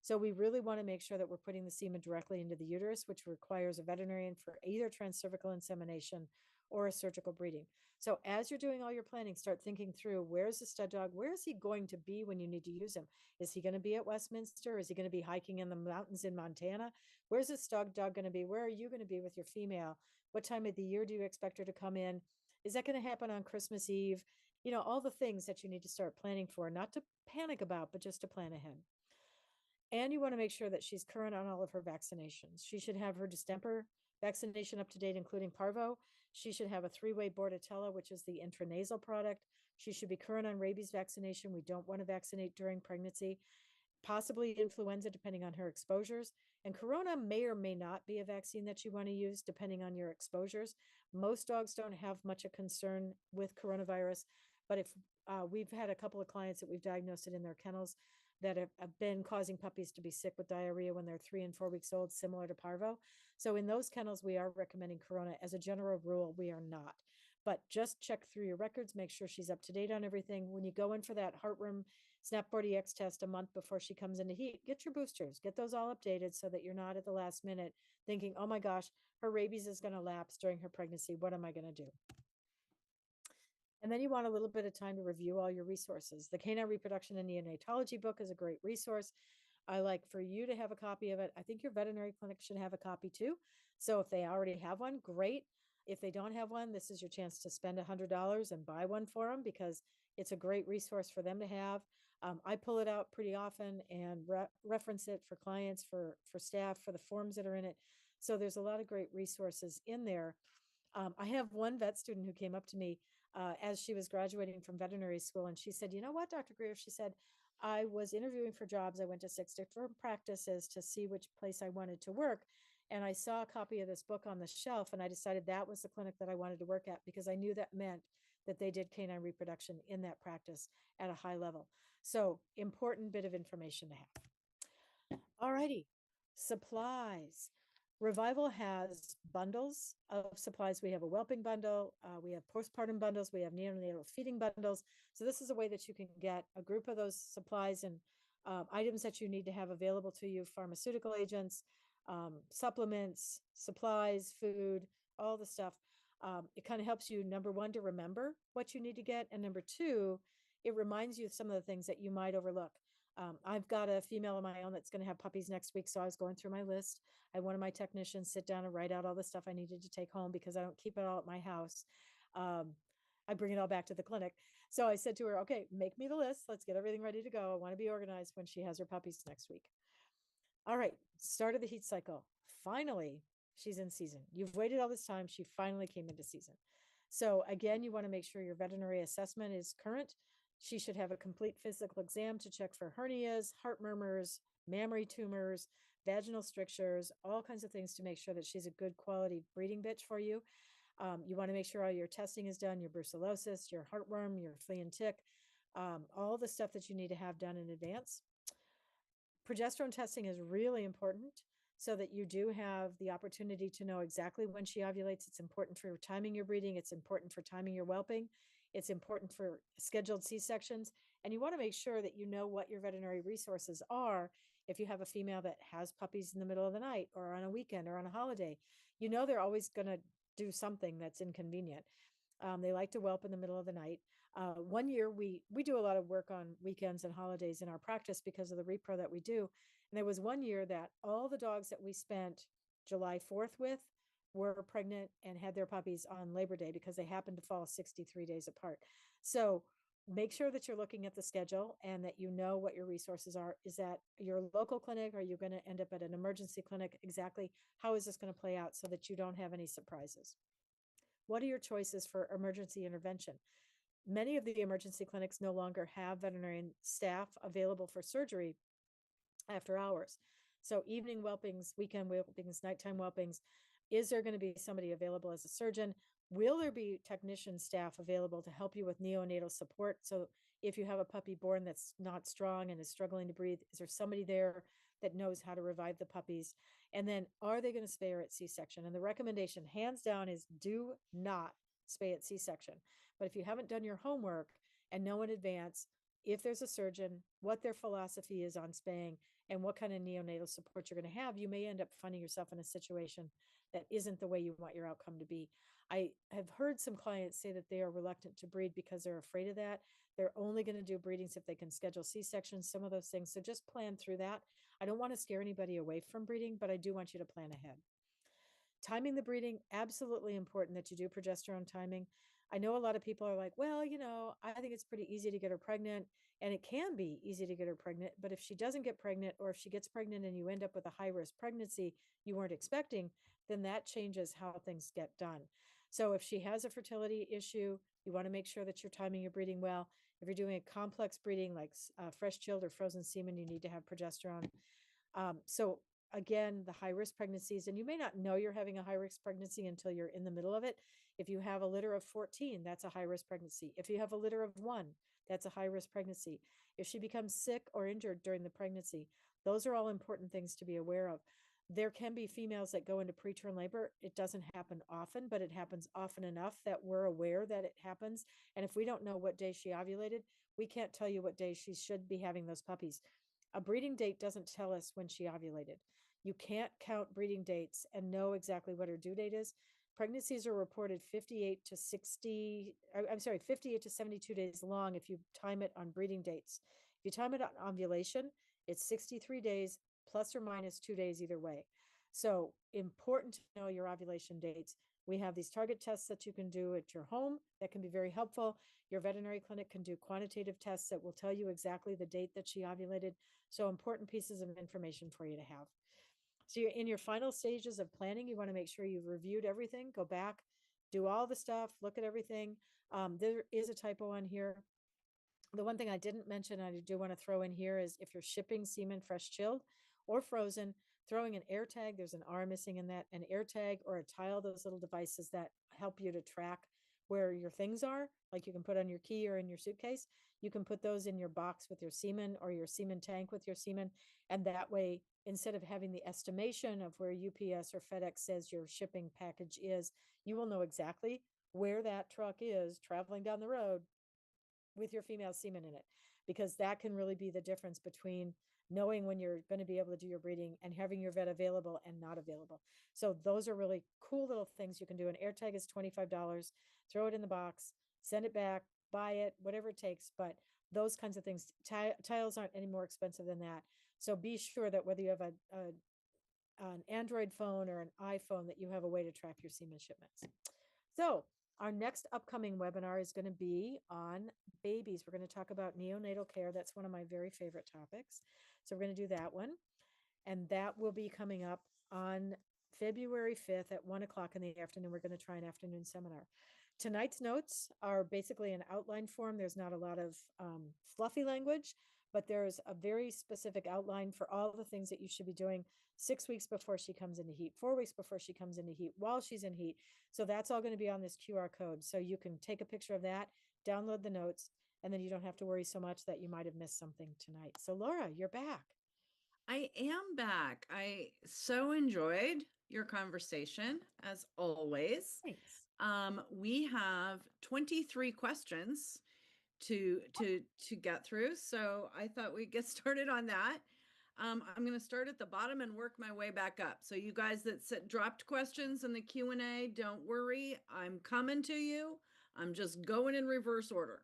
So we really want to make sure that we're putting the semen directly into the uterus, which requires a veterinarian for either transcervical insemination or a surgical breeding. So as you're doing all your planning, start thinking through, where's the stud dog? Where is he going to be when you need to use him? Is he going to be at Westminster? Is he going to be hiking in the mountains in Montana? Where's this stud dog going to be? Where are you going to be with your female? What time of the year do you expect her to come in? Is that going to happen on Christmas Eve? You know, all the things that you need to start planning for, not to panic about, but just to plan ahead. And you want to make sure that she's current on all of her vaccinations. She should have her distemper vaccination up to date, including parvo. She should have a 3-way Bordetella, which is the intranasal product. She should be current on rabies vaccination. We don't want to vaccinate during pregnancy. possibly influenza, depending on her exposures. And corona may or may not be a vaccine that you want to use, depending on your exposures. Most dogs don't have much of concern with coronavirus, but if we've had a couple of clients that we've diagnosed it in their kennels that have been causing puppies to be sick with diarrhea when they're 3 and 4 weeks old, similar to parvo. So in those kennels, we are recommending corona. As a general rule, we are not. But just check through your records, make sure she's up to date on everything. When you go in for that heartworm SNAP 4Dx test a month before she comes into heat, get your boosters, get those all updated so that you're not at the last minute thinking, oh my gosh, her rabies is going to lapse during her pregnancy. What am I going to do? And then you want a little bit of time to review all your resources. The Canine Reproduction and Neonatology book is a great resource. I like for you to have a copy of it. I think your veterinary clinic should have a copy too. So if they already have one, great. If they don't have one, this is your chance to spend $100 and buy one for them because it's a great resource for them to have. I pull it out pretty often and reference it for clients, for staff, for the forms that are in it. So there's a lot of great resources in there. I have one vet student who came up to me as she was graduating from veterinary school, and she said, "You know what, Dr. Greer?" She said, "I was interviewing for jobs. I went to 6 different practices to see which place I wanted to work. And I saw a copy of this book on the shelf, and I decided that was the clinic that I wanted to work at because I knew that meant that they did canine reproduction in that practice at a high level." So, important bit of information to have. All righty, supplies. Revival has bundles of supplies. We have a whelping bundle, we have postpartum bundles, we have neonatal feeding bundles. So this is a way that you can get a group of those supplies and items that you need to have available to you, pharmaceutical agents, supplements, supplies, food, all the stuff. It kind of helps you, number one, to remember what you need to get. And number two, it reminds you of some of the things that you might overlook. I've got a female of my own that's going to have puppies next week. So I was going through my list. I had one of my technicians sit down and write out all the stuff I needed to take home because I don't keep it all at my house. Um, I bring it all back to the clinic. So I said to her, okay, make me the list. Let's get everything ready to go. I want to be organized when she has her puppies next week. All right, start of the heat cycle. Finally, she's in season. You've waited all this time. She finally came into season. So again, you want to make sure your veterinary assessment is current. She should have a complete physical exam to check for hernias, heart murmurs, mammary tumors, vaginal strictures, all kinds of things to make sure that she's a good quality breeding bitch for you. You want to make sure all your testing is done, your brucellosis, your heartworm, your flea and tick, all the stuff that you need to have done in advance. Progesterone testing is really important so that you do have the opportunity to know exactly when she ovulates. It's important for timing your breeding. It's important for timing your whelping. It's important for scheduled C-sections. And you want to make sure that you know what your veterinary resources are if you have a female that has puppies in the middle of the night or on a weekend or on a holiday. You know they're always going to do something that's inconvenient. They like to whelp in the middle of the night. One year we do a lot of work on weekends and holidays in our practice because of the repro that we do. And there was one year that all the dogs that we spent July 4th with were pregnant and had their puppies on Labor Day because they happened to fall 63 days apart. So make sure that you're looking at the schedule and that you know what your resources are. Is that your local clinic? Are you going to end up at an emergency clinic? Exactly how is this going to play out so that you don't have any surprises? What are your choices for emergency intervention? Many of the emergency clinics no longer have veterinarian staff available for surgery after hours. So evening whelpings, weekend whelpings, nighttime whelpings, is there going to be somebody available as a surgeon? Will there be technician staff available to help you with neonatal support? So if you have a puppy born that's not strong and is struggling to breathe, is there somebody there that knows how to revive the puppies? And then are they going to spay or at C-section? And the recommendation hands down is do not spay at C-section. But if you haven't done your homework and know in advance if there's a surgeon, what their philosophy is on spaying, and what kind of neonatal support you're going to have, you may end up finding yourself in a situation that isn't the way you want your outcome to be. I have heard some clients say that they are reluctant to breed because they're afraid of that. They're only going to do breedings if they can schedule C-sections, some of those things. So just plan through that. I don't want to scare anybody away from breeding, but I do want you to plan ahead. Timing the breeding, absolutely important that you do progesterone timing. I know a lot of people are like, well, I think it's pretty easy to get her pregnant, and it can be easy to get her pregnant. But if she doesn't get pregnant, or if she gets pregnant and you end up with a high risk pregnancy you weren't expecting, then that changes how things get done. So if she has a fertility issue, you want to make sure that you're timing your breeding well. If you're doing a complex breeding like fresh chilled or frozen semen, you need to have progesterone. So again, the high risk pregnancies, and you may not know you're having a high risk pregnancy until you're in the middle of it. If you have a litter of 14, that's a high risk pregnancy. If you have a litter of one, that's a high risk pregnancy. If she becomes sick or injured during the pregnancy, those are all important things to be aware of. There can be females that go into preterm labor. It doesn't happen often, but it happens often enough that we're aware that it happens. And if we don't know what day she ovulated, we can't tell you what day she should be having those puppies. A breeding date doesn't tell us when she ovulated. You can't count breeding dates and know exactly what her due date is. Pregnancies are reported 58 to 60, I'm sorry, 58 to 72 days long if you time it on breeding dates. If you time it on ovulation, it's 63 days plus or minus 2 days either way. So important to know your ovulation dates. We have these target tests that you can do at your home that can be very helpful. Your veterinary clinic can do quantitative tests that will tell you exactly the date that she ovulated. So important pieces of information for you to have. So you're in your final stages of planning. You want to make sure you've reviewed everything, go back, do all the stuff, look at everything. There is a typo on here. The one thing I didn't mention, I do want to throw in here, is if you're shipping semen fresh chilled or frozen, throwing an air tag, there's an R missing in that, an air tag or a tile, those little devices that help you to track where your things are, like you can put on your key or in your suitcase. You can put those in your box with your semen or your semen tank with your semen. And that way, instead of having the estimation of where UPS or FedEx says your shipping package is, you will know exactly where that truck is traveling down the road with your female semen in it, because that can really be the difference between knowing when you're going to be able to do your breeding and having your vet available and not available. So those are really cool little things you can do. An air tag is $25. Throw it in the box, send it back, buy it, whatever it takes. But those kinds of things, tiles aren't any more expensive than that. So be sure that whether you have an Android phone or an iPhone, that you have a way to track your semen shipments. So our next upcoming webinar is going to be on babies. We're going to talk about neonatal care. That's one of my very favorite topics. So we're going to do that one. And that will be coming up on February 5th at 1 o'clock in the afternoon. We're going to try an afternoon seminar. Tonight's notes are basically an outline form. There's not a lot of fluffy language, but there's a very specific outline for all the things that you should be doing 6 weeks before she comes into heat, 4 weeks before she comes into heat, while she's in heat. So that's all going to be on this QR code. So you can take a picture of that, download the notes, and then you don't have to worry so much that you might have missed something tonight. So Laura, you're back. I am back. I so enjoyed your conversation as always. Thanks. We have 23 questions to get through, so I thought we'd get started on that. I'm going to start at the bottom and work my way back up. So you guys that dropped questions in the Q&A, don't worry. I'm coming to you. I'm just going in reverse order.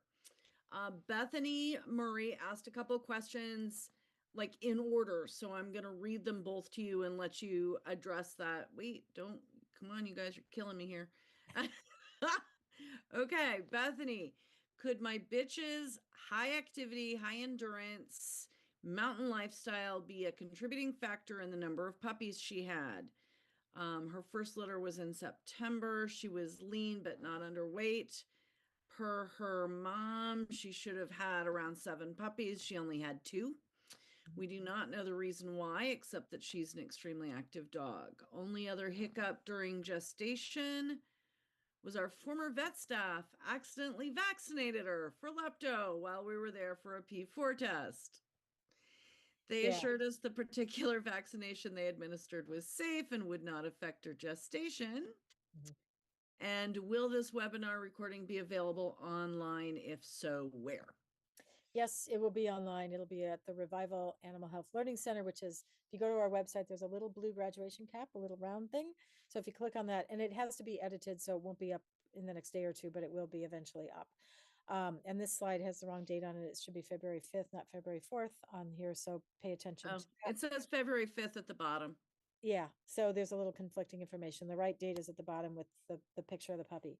Bethany Murray asked a couple questions like in order. So I'm going to read them both to you and let you address that. Wait, don't, come on, you guys are killing me here. Okay, Bethany, could my bitch's high activity, high endurance, mountain lifestyle be a contributing factor in the number of puppies she had? Her first litter was in September. She was lean but not underweight. Per her mom, she should have had around 7 puppies. She only had 2. We do not know the reason why, except that she's an extremely active dog. Only other hiccup during gestation was our former vet staff accidentally vaccinated her for lepto while we were there for a P4 test. They assured us the particular vaccination they administered was safe and would not affect her gestation. Mm-hmm. And will this webinar recording be available online? If so, where? Yes, it will be online. It'll be at the Revival Animal Health Learning Center, which is, if you go to our website, there's a little blue graduation cap, a little round thing. So if you click on that, and it has to be edited, so it won't be up in the next day or two, but it will be eventually up. And this slide has the wrong date on it. It should be February 5th, not February 4th on here. So pay attention. Oh, it says February 5th at the bottom. Yeah. So there's a little conflicting information. The right date is at the bottom with the picture of the puppy.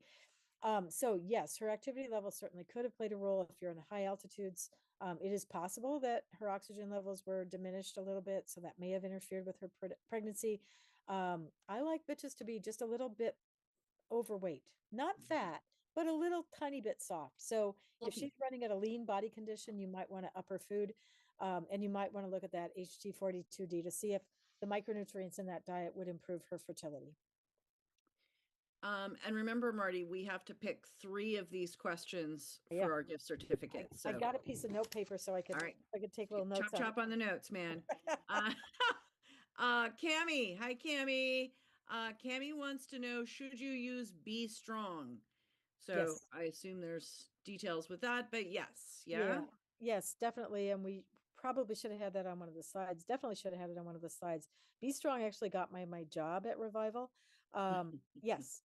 So yes, her activity level certainly could have played a role if you're in the high altitudes. It is possible that her oxygen levels were diminished a little bit, so that may have interfered with her pregnancy. I like bitches to be just a little bit overweight, not fat, but a little tiny bit soft. So if Fluffy. she's running at a lean body condition, you might want to up her food. And you might want to look at that HT42D to see if the micronutrients in that diet would improve her fertility. And remember, Marty, we have to pick 3 of these questions Yeah. for our gift certificate. I So, got a piece of note paper so all right, I could take little chop notes on chop on the notes, man. it. Uh, Cami, hi Cami. Cami wants to know, should you use Be Strong? So Yes. I assume there's details with that, but yes, yeah. Yeah. Yes, definitely. And we probably should have had that on one of the slides. Definitely should have had it on one of the slides. Be Strong actually got my job at Revival. Yes.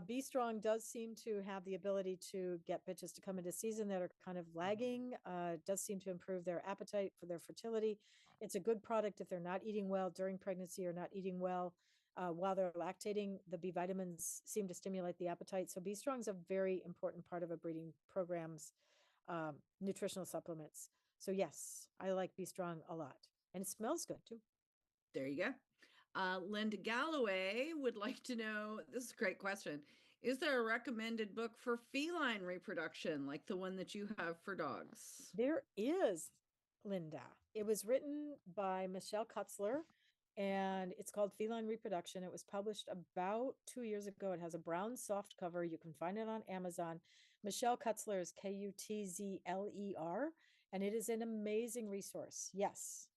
Be Strong does seem to have the ability to get bitches to come into season that are kind of lagging. Does seem to improve their appetite for their fertility. It's a good product if they're not eating well during pregnancy or not eating well while they're lactating. The B vitamins seem to stimulate the appetite. So Be Strong is a very important part of a breeding program's nutritional supplements. So yes, I like Be Strong a lot, and it smells good too. There you go. Linda Galloway would like to know, this is a great question. Is there a recommended book for feline reproduction like the one that you have for dogs? There is, Linda. It was written by Michelle Kutzler, and it's called Feline Reproduction. It was published about 2 years ago. It has a brown soft cover. You can find it on Amazon. Michelle Kutzler is Kutzler, and it is an amazing resource. Yes.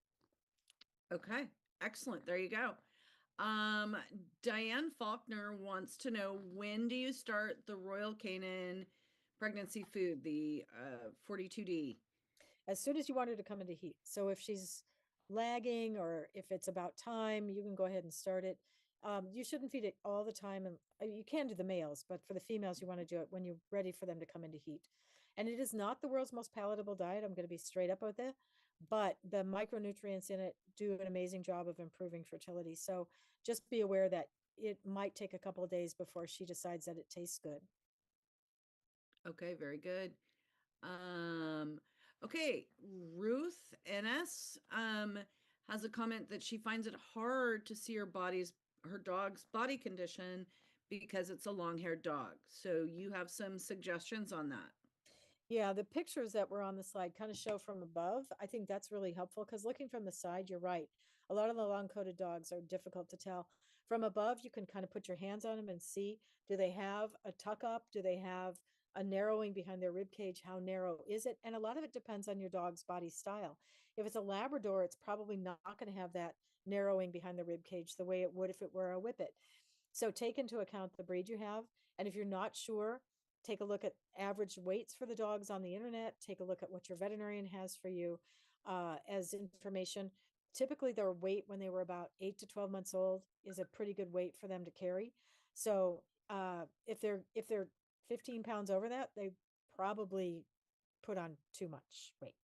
Okay, excellent. There you go. Diane Faulkner wants to know, when do you start the Royal Canin pregnancy food, the 42D? As soon as you want her to come into heat. So if she's lagging or if it's about time, you can go ahead and start it. You shouldn't feed it all the time, and you can do the males, but for the females, you want to do it when you're ready for them to come into heat. And it is not the world's most palatable diet. I'm going to be straight up with it, but the micronutrients in it do an amazing job of improving fertility. So just be aware that it might take a couple of days before she decides that it tastes good. Okay, very good. Um, okay, Ruth NS has a comment that she finds it hard to see her dog's body condition because it's a long-haired dog. So you have some suggestions on that. Yeah, the pictures that were on the slide kind of show from above. I think that's really helpful because looking from the side, you're right. A lot of the long coated dogs are difficult to tell. From above, you can kind of put your hands on them and see, do they have a tuck up? Do they have a narrowing behind their rib cage? How narrow is it? And a lot of it depends on your dog's body style. If it's a Labrador, it's probably not going to have that narrowing behind the rib cage the way it would if it were a Whippet. So take into account the breed you have. And if you're not sure, take a look at average weights for the dogs on the internet. Take a look at what your veterinarian has for you as information. Typically, their weight when they were about 8 to 12 months old is a pretty good weight for them to carry. So if they're 15 pounds over that, they probably put on too much weight.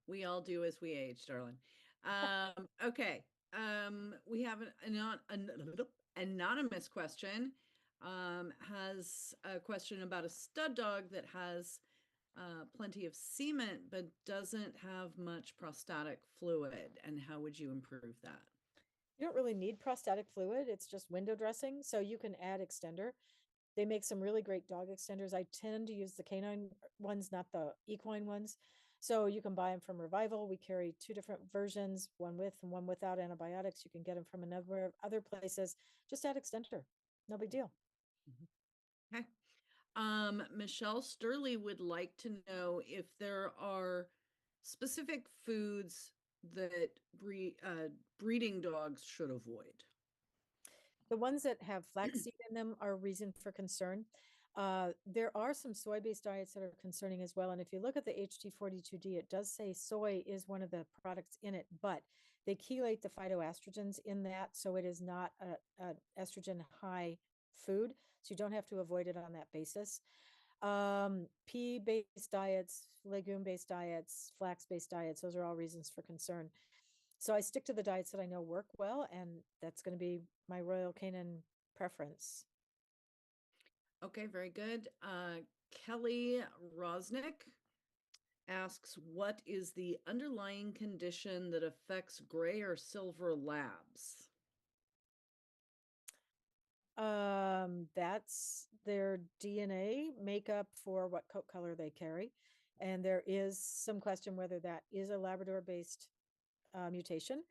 We all do as we age, darling. Okay. We have an anonymous question. Has a question about a stud dog that has plenty of semen but doesn't have much prostatic fluid, and how would you improve that? You don't really need prostatic fluid. It's just window dressing. So you can add extender. They make some really great dog extenders. I tend to use the canine ones, not the equine ones. So you can buy them from Revival. We carry two different versions, one with and one without antibiotics. You can get them from another other places. Just add extender. No big deal. Okay. Michelle Sturley would like to know if there are specific foods that breeding dogs should avoid. The ones that have flaxseed in them are a reason for concern. There are some soy-based diets that are concerning as well. And if you look at the HT42D, it does say soy is one of the products in it, but they chelate the phytoestrogens in that, so it is not a estrogen high food. So you don't have to avoid it on that basis. Pea-based diets, legume-based diets, flax-based diets, those are all reasons for concern. So I stick to the diets that I know work well, and that's going to be my Royal Canin preference. Okay, very good. Kelly Rosnick asks, what is the underlying condition that affects gray or silver labs? That's their DNA makeup for what coat color they carry. And there is some question whether that is a Labrador based mutation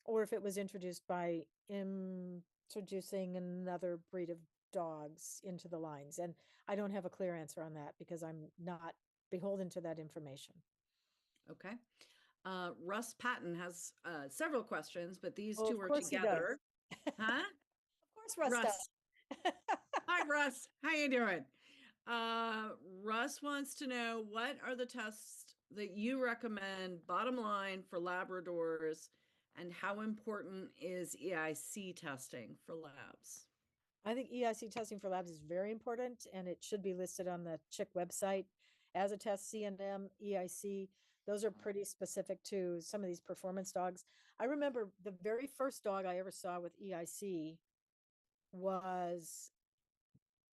or if it was introduced by introducing another breed of dogs into the lines. And I don't have a clear answer on that because I'm not beholden to that information. Okay. Russ Patton has several questions, but these Well, two of are course he does. together. Huh? Of course, Russ Russ. does. Hi, Russ. How you doing? Russ wants to know, what are the tests that you recommend, bottom line, for Labradors, and how important is EIC testing for labs? I think EIC testing for labs is very important and it should be listed on the CHIC website as a test. CNM, EIC, those are pretty specific to some of these performance dogs. I remember the very first dog I ever saw with EIC was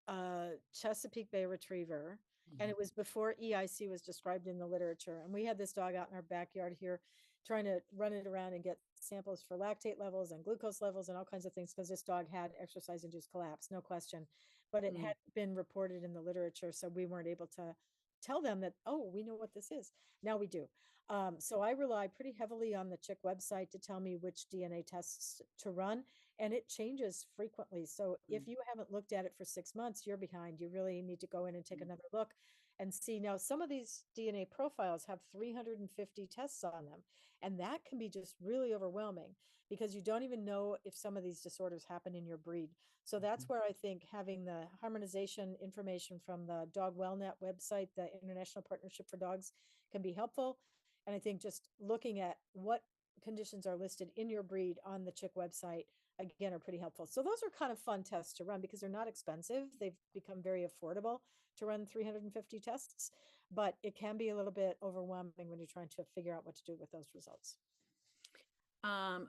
a Chesapeake Bay Retriever, and it was before EIC was described in the literature. And we had this dog out in our backyard here trying to run it around and get samples for lactate levels and glucose levels and all kinds of things because this dog had exercise induced collapse, no question. But it Mm. had been reported in the literature, so we weren't able to tell them that, oh, we know what this is. Now we do. So I rely pretty heavily on the CHIC website to tell me which DNA tests to run, and it changes frequently. So if you haven't looked at it for 6 months, you're behind. You really need to go in and take another look and see. Now, some of these DNA profiles have 350 tests on them, and that can be just really overwhelming because you don't even know if some of these disorders happen in your breed. So that's where I think having the harmonization information from the Dog WellNet website, the International Partnership for Dogs, can be helpful. And I think just looking at what conditions are listed in your breed on the CHIC website, again, are pretty helpful. So those are kind of fun tests to run because they're not expensive. They've become very affordable to run 350 tests, but it can be a little bit overwhelming when you're trying to figure out what to do with those results.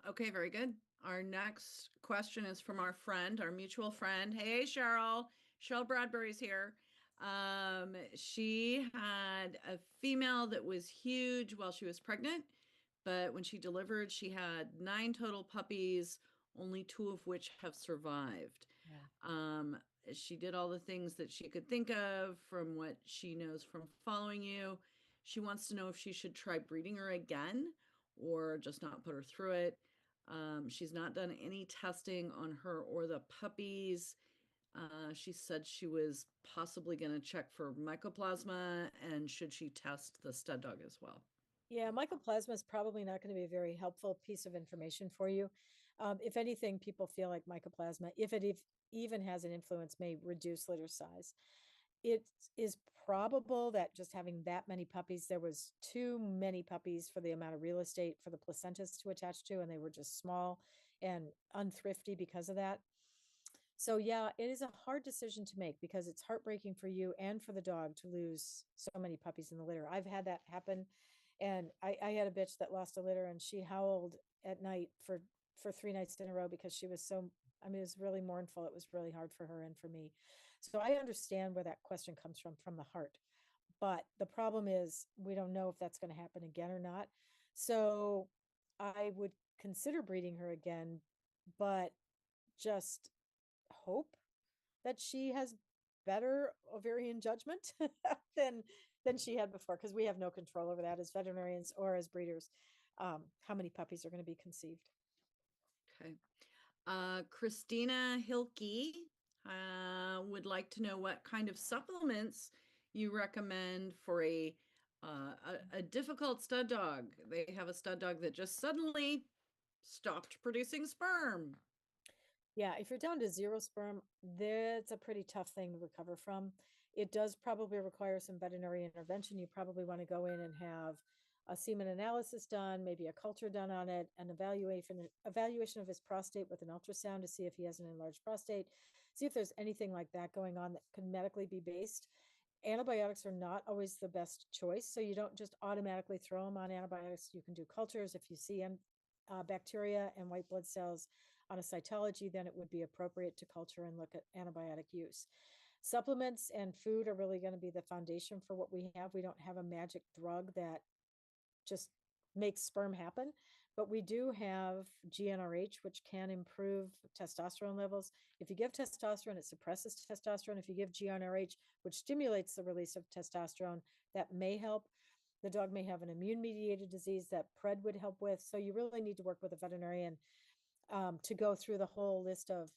Okay, very good. Our next question is from our friend, our mutual friend. Hey, Cheryl. Cheryl Bradbury's here. She had a female that was huge while she was pregnant, but when she delivered, she had 9 total puppies, only 2 of which have survived. Yeah. She did all the things that she could think of from what she knows from following you. She wants to know if she should try breeding her again or just not put her through it. She's not done any testing on her or the puppies. She said she was possibly going to check for mycoplasma, and should she test the stud dog as well? Yeah, mycoplasma is probably not going to be a very helpful piece of information for you. If anything, people feel like mycoplasma, if it even has an influence, may reduce litter size. It is probable that just having that many puppies, there was too many puppies for the amount of real estate for the placentas to attach to, and they were just small and unthrifty because of that. So yeah, it is a hard decision to make because it's heartbreaking for you and for the dog to lose so many puppies in the litter. I've had that happen, and I had a bitch that lost a litter, and she howled at night for 3 nights in a row because she was so. I mean, it was really mournful. It was really hard for her and for me. So I understand where that question comes from the heart. But the problem is we don't know if that's going to happen again or not. So I would consider breeding her again, but just hope that she has better ovarian judgment than than she had before, because we have no control over that as veterinarians or as breeders, how many puppies are going to be conceived. Okay. Christina Hilke would like to know what kind of supplements you recommend for a difficult stud dog. They have a stud dog that just suddenly stopped producing sperm. Yeah, if you're down to 0 sperm, that's a pretty tough thing to recover from. It does probably require some veterinary intervention. You probably want to go in and have a semen analysis done, maybe a culture done on it, an evaluation of his prostate with an ultrasound to see if he has an enlarged prostate, see if there's anything like that going on that could medically be based. Antibiotics are not always the best choice, so you don't just automatically throw them on antibiotics. You can do cultures. If you see bacteria and white blood cells on a cytology, then it would be appropriate to culture and look at antibiotic use. Supplements and food are really going to be the foundation for what we have. We don't have a magic drug that just makes sperm happen, but we do have GnRH, which can improve testosterone levels. If you give testosterone, it suppresses testosterone. If you give GnRH, which stimulates the release of testosterone, that may help. The dog may have an immune mediated disease that PRED would help with. So you really need to work with a veterinarian to go through the whole list of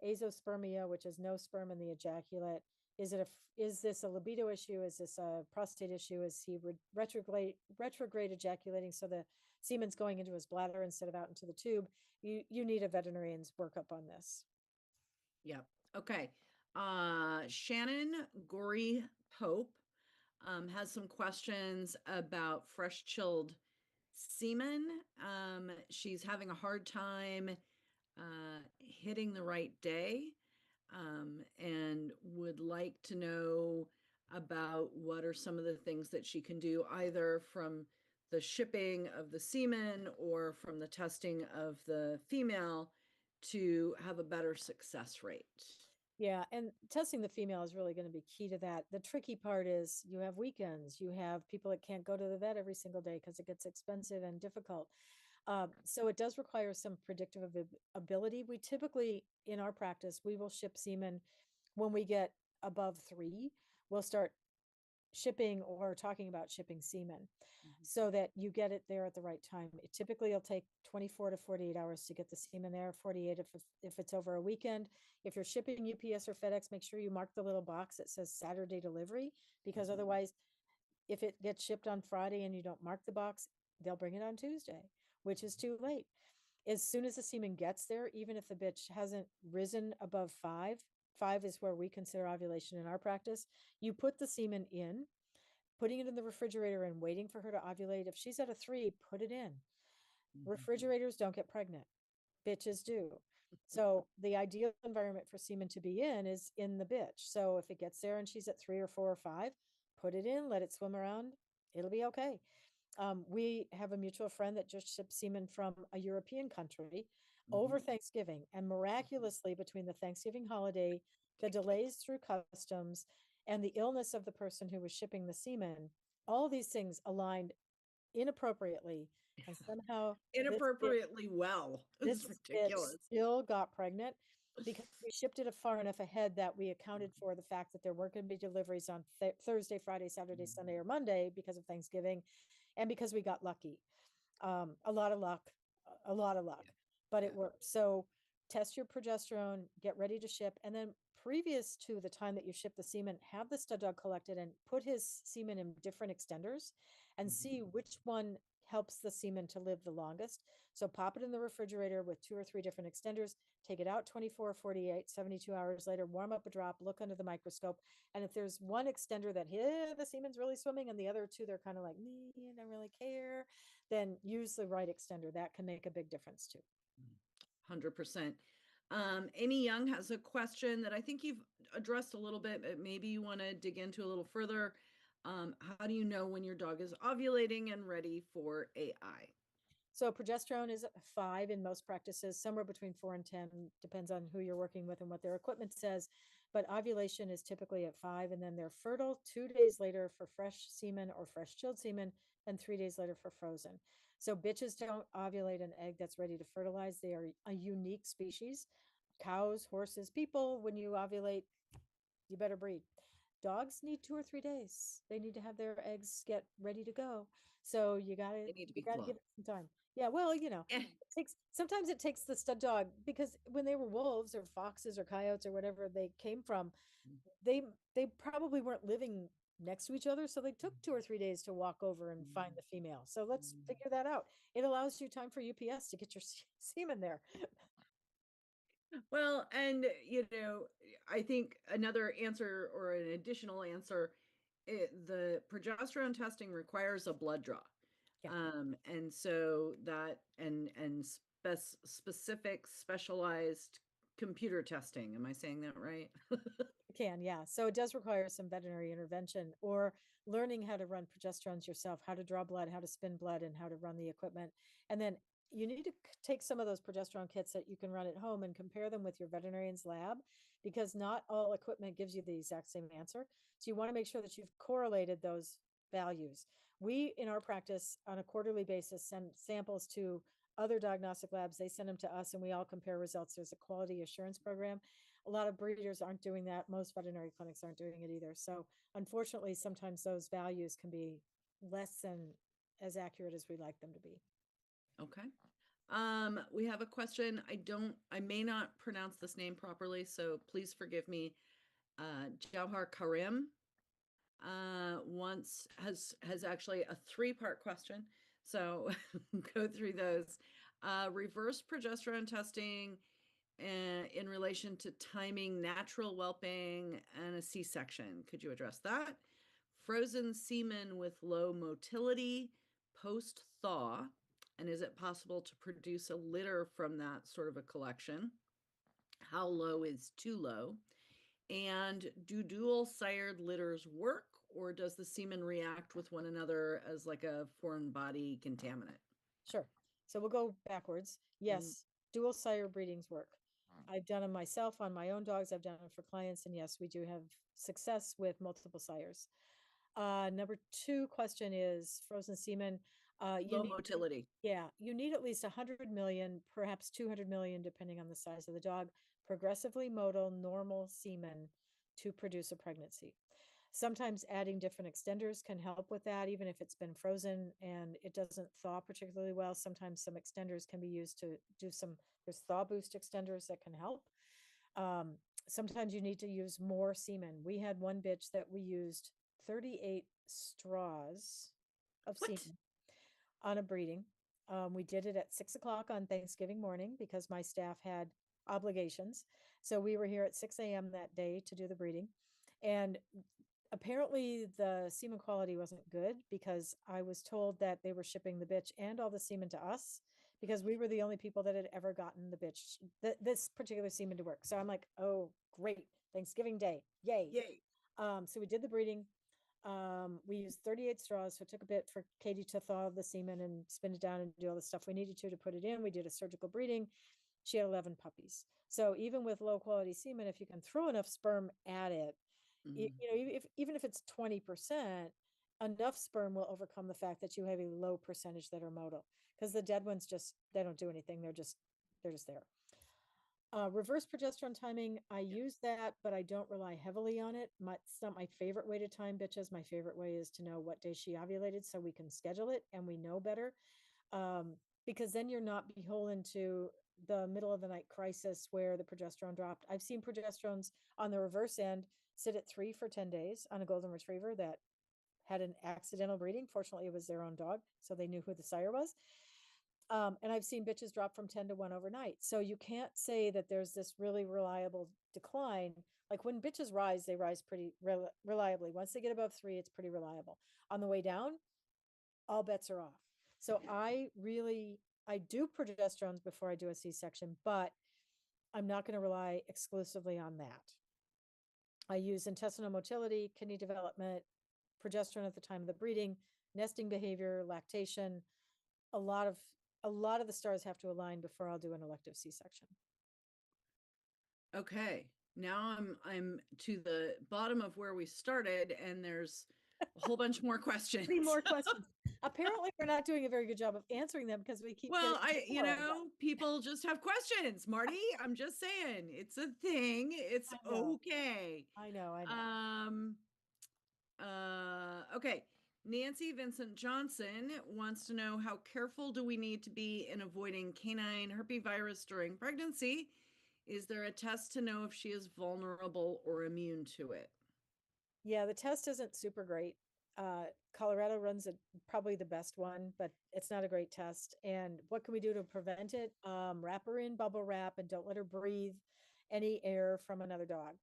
azospermia, which is no sperm in the ejaculate. Is this a libido issue? Is this a prostate issue? Is he retrograde ejaculating, so the semen's going into his bladder instead of out into the tube? You need a veterinarian's workup on this. Yep. Okay. Shannon Gory Pope has some questions about fresh chilled semen. She's having a hard time hitting the right day, and would like to know about what are some of the things that she can do, either from the shipping of the semen or from the testing of the female, to have a better success rate. Yeah, and testing the female is really going to be key to that. The tricky part is you have weekends, you have people that can't go to the vet every single day because it gets expensive and difficult. So it does require some predictive ability. We typically, in our practice, we will ship semen when we get above 3. We'll start shipping or talking about shipping semen so that you get it there at the right time. It typically will take 24 to 48 hours to get the semen there, 48 if it's over a weekend. If you're shipping UPS or FedEx, make sure you mark the little box that says Saturday delivery, because otherwise, if it gets shipped on Friday and you don't mark the box, they'll bring it on Tuesday, which is too late. As soon as the semen gets there, even if the bitch hasn't risen above 5, 5 is where we consider ovulation in our practice. You put the semen in, putting it in the refrigerator and waiting for her to ovulate. If she's at a 3, put it in. Refrigerators don't get pregnant. Bitches do. So the ideal environment for semen to be in is in the bitch. So if it gets there and she's at 3 or 4 or 5, put it in, let it swim around. It'll be okay. We have a mutual friend that just shipped semen from a European country over Thanksgiving, and miraculously between the Thanksgiving holiday, the delays through customs, and the illness of the person who was shipping the semen, all these things aligned inappropriately, and somehow Inappropriately well. this It's bitch ridiculous. still got pregnant because we shipped it far enough ahead that we accounted for the fact that there weren't going to be deliveries on Thursday, Friday, Saturday, Sunday, or Monday because of Thanksgiving, and because we got lucky. A lot of luck, but it worked. So test your progesterone, get ready to ship, and then previous to the time that you ship the semen, have the stud dog collected and put his semen in different extenders and see which one helps the semen to live the longest. So pop it in the refrigerator with 2 or 3 different extenders, take it out 24, 48, 72 hours later, warm up a drop, look under the microscope. And if there's one extender that the semen's really swimming and the other 2, they're kind of like, me, I don't really care, then use the right extender. That can make a big difference too. 100%. Amy Young has a question that I think you've addressed a little bit, but maybe you want to dig into a little further. How do you know when your dog is ovulating and ready for AI? So progesterone is 5 in most practices, somewhere between 4 and 10, depends on who you're working with and what their equipment says. But ovulation is typically at 5, and then they're fertile 2 days later for fresh semen or fresh chilled semen, and 3 days later for frozen. So bitches don't ovulate an egg that's ready to fertilize. They are a unique species. Cows, horses, people, when you ovulate, you better breed. Dogs need 2 or 3 days. They need to have their eggs get ready to go. So you gotta They need to be give it some time. Yeah, well, sometimes it takes the stud dog, because when they were wolves or foxes or coyotes or whatever they came from, they probably weren't living next to each other, so they took 2 or 3 days to walk over and find the female. So let's figure that out. It allows you time for UPS to get your semen there. Well, and I think another answer or an additional answer, the progesterone testing requires a blood draw. Yeah. And so that and specific specialized computer testing. Am I saying that right? Can, yeah. So it does require some veterinary intervention or learning how to run progesterones yourself, how to draw blood, how to spin blood, and how to run the equipment. And then you need to take some of those progesterone kits that you can run at home and compare them with your veterinarian's lab, because not all equipment gives you the exact same answer. So you want to make sure that you've correlated those values. We, in our practice, on a quarterly basis, send samples to other diagnostic labs, they send them to us and we all compare results. There's a quality assurance program. A lot of breeders aren't doing that. Most veterinary clinics aren't doing it either. So unfortunately, sometimes those values can be less than as accurate as we'd like them to be. Okay. We have a question. I may not pronounce this name properly, so please forgive me. Jawhar Karim once has actually a 3-part question. So go through those. Reverse progesterone testing in relation to timing natural whelping and a C-section. Could you address that? Frozen semen with low motility post thaw. And is it possible to produce a litter from that sort of a collection? How low is too low? And do dual sired litters work, or does the semen react with one another as like a foreign body contaminant? Sure. So we'll go backwards. Yes, dual sire breedings work. I've done them myself on my own dogs. I've done them for clients. And yes, we do have success with multiple sires. Number 2 question is frozen semen. Low motility. Yeah, you need at least 100 million, perhaps 200 million, depending on the size of the dog, progressively motile normal semen to produce a pregnancy. Sometimes adding different extenders can help with that, even if it's been frozen and it doesn't thaw particularly well. Sometimes some extenders can be used to do there's thaw boost extenders that can help. Sometimes you need to use more semen. We had one bitch that we used 38 straws of What? semen on a breeding. We did it at 6 o'clock on Thanksgiving morning because my staff had obligations. So we were here at 6 a.m. that day to do the breeding. And apparently the semen quality wasn't good because I was told that they were shipping the bitch and all the semen to us because we were the only people that had ever gotten the bitch, this particular semen to work. So I'm like, oh, great. Thanksgiving Day. Yay. Yay. So we did the breeding. We used 38 straws, so it took a bit for Katie to thaw the semen and spin it down and do all the stuff we needed to put it in. We did a surgical breeding. She had 11 puppies. So even with low quality semen, if you can throw enough sperm at it, even if it's 20%, enough sperm will overcome the fact that you have a low percentage that are motile because the dead ones they don't do anything. They're just there. Reverse progesterone timing, I use that, but I don't rely heavily on it. It's not my favorite way to time bitches. My favorite way is to know what day she ovulated so we can schedule it and we know better. Because then you're not beholden to the middle of the night crisis where the progesterone dropped. I've seen progesterones on the reverse end sit at 3 for 10 days on a golden retriever that had an accidental breeding. Fortunately, it was their own dog, so they knew who the sire was. And I've seen bitches drop from 10 to 1 overnight. So you can't say that there's this really reliable decline. Like when bitches rise, they rise pretty reliably. Once they get above 3, it's pretty reliable. On the way down, all bets are off. So I do progesterones before I do a C-section, but I'm not going to rely exclusively on that. I use intestinal motility, kidney development, progesterone at the time of the breeding, nesting behavior, lactation. A lot of the stars have to align before I'll do an elective C-section. Okay. Now I'm to the bottom of where we started, and there's a whole bunch more questions. 3 more questions. Apparently, we're not doing a very good job of answering them because we keep. Well, people just have questions, Marty. I'm just saying, it's a thing. It's okay. I know. Okay. Nancy Vincent Johnson wants to know how careful do we need to be in avoiding canine herpesvirus during pregnancy? Is there a test to know if she is vulnerable or immune to it? Yeah, the test isn't super great. Colorado runs probably the best one, but it's not a great test. And what can we do to prevent it? Wrap her in bubble wrap and don't let her breathe any air from another dog.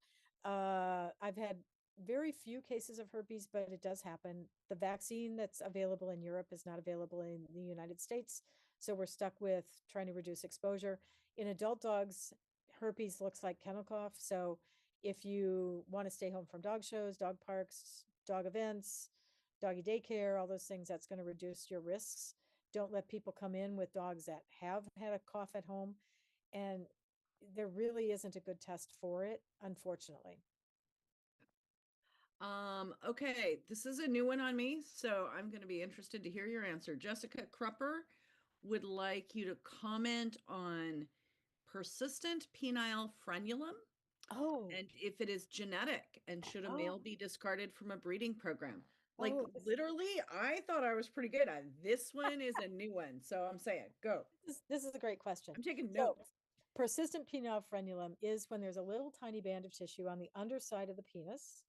I've had very few cases of herpes, but it does happen. The vaccine that's available in Europe is not available in the United States. So we're stuck with trying to reduce exposure. In adult dogs, herpes looks like kennel cough. So if you want to stay home from dog shows, dog parks, dog events, doggy daycare, all those things, that's going to reduce your risks. Don't let people come in with dogs that have had a cough at home. And there really isn't a good test for it, unfortunately. Okay, this is a new one on me, so I'm going to be interested to hear your answer. Jessica Krupper would like you to comment on persistent penile frenulum Oh, and if it is genetic and should a oh, male be discarded from a breeding program. Like oh, literally, I thought I was pretty good at this one is a new one. So I'm saying go. this is a great question. I'm taking So, notes. persistent penile frenulum is when there's a little tiny band of tissue on the underside of the penis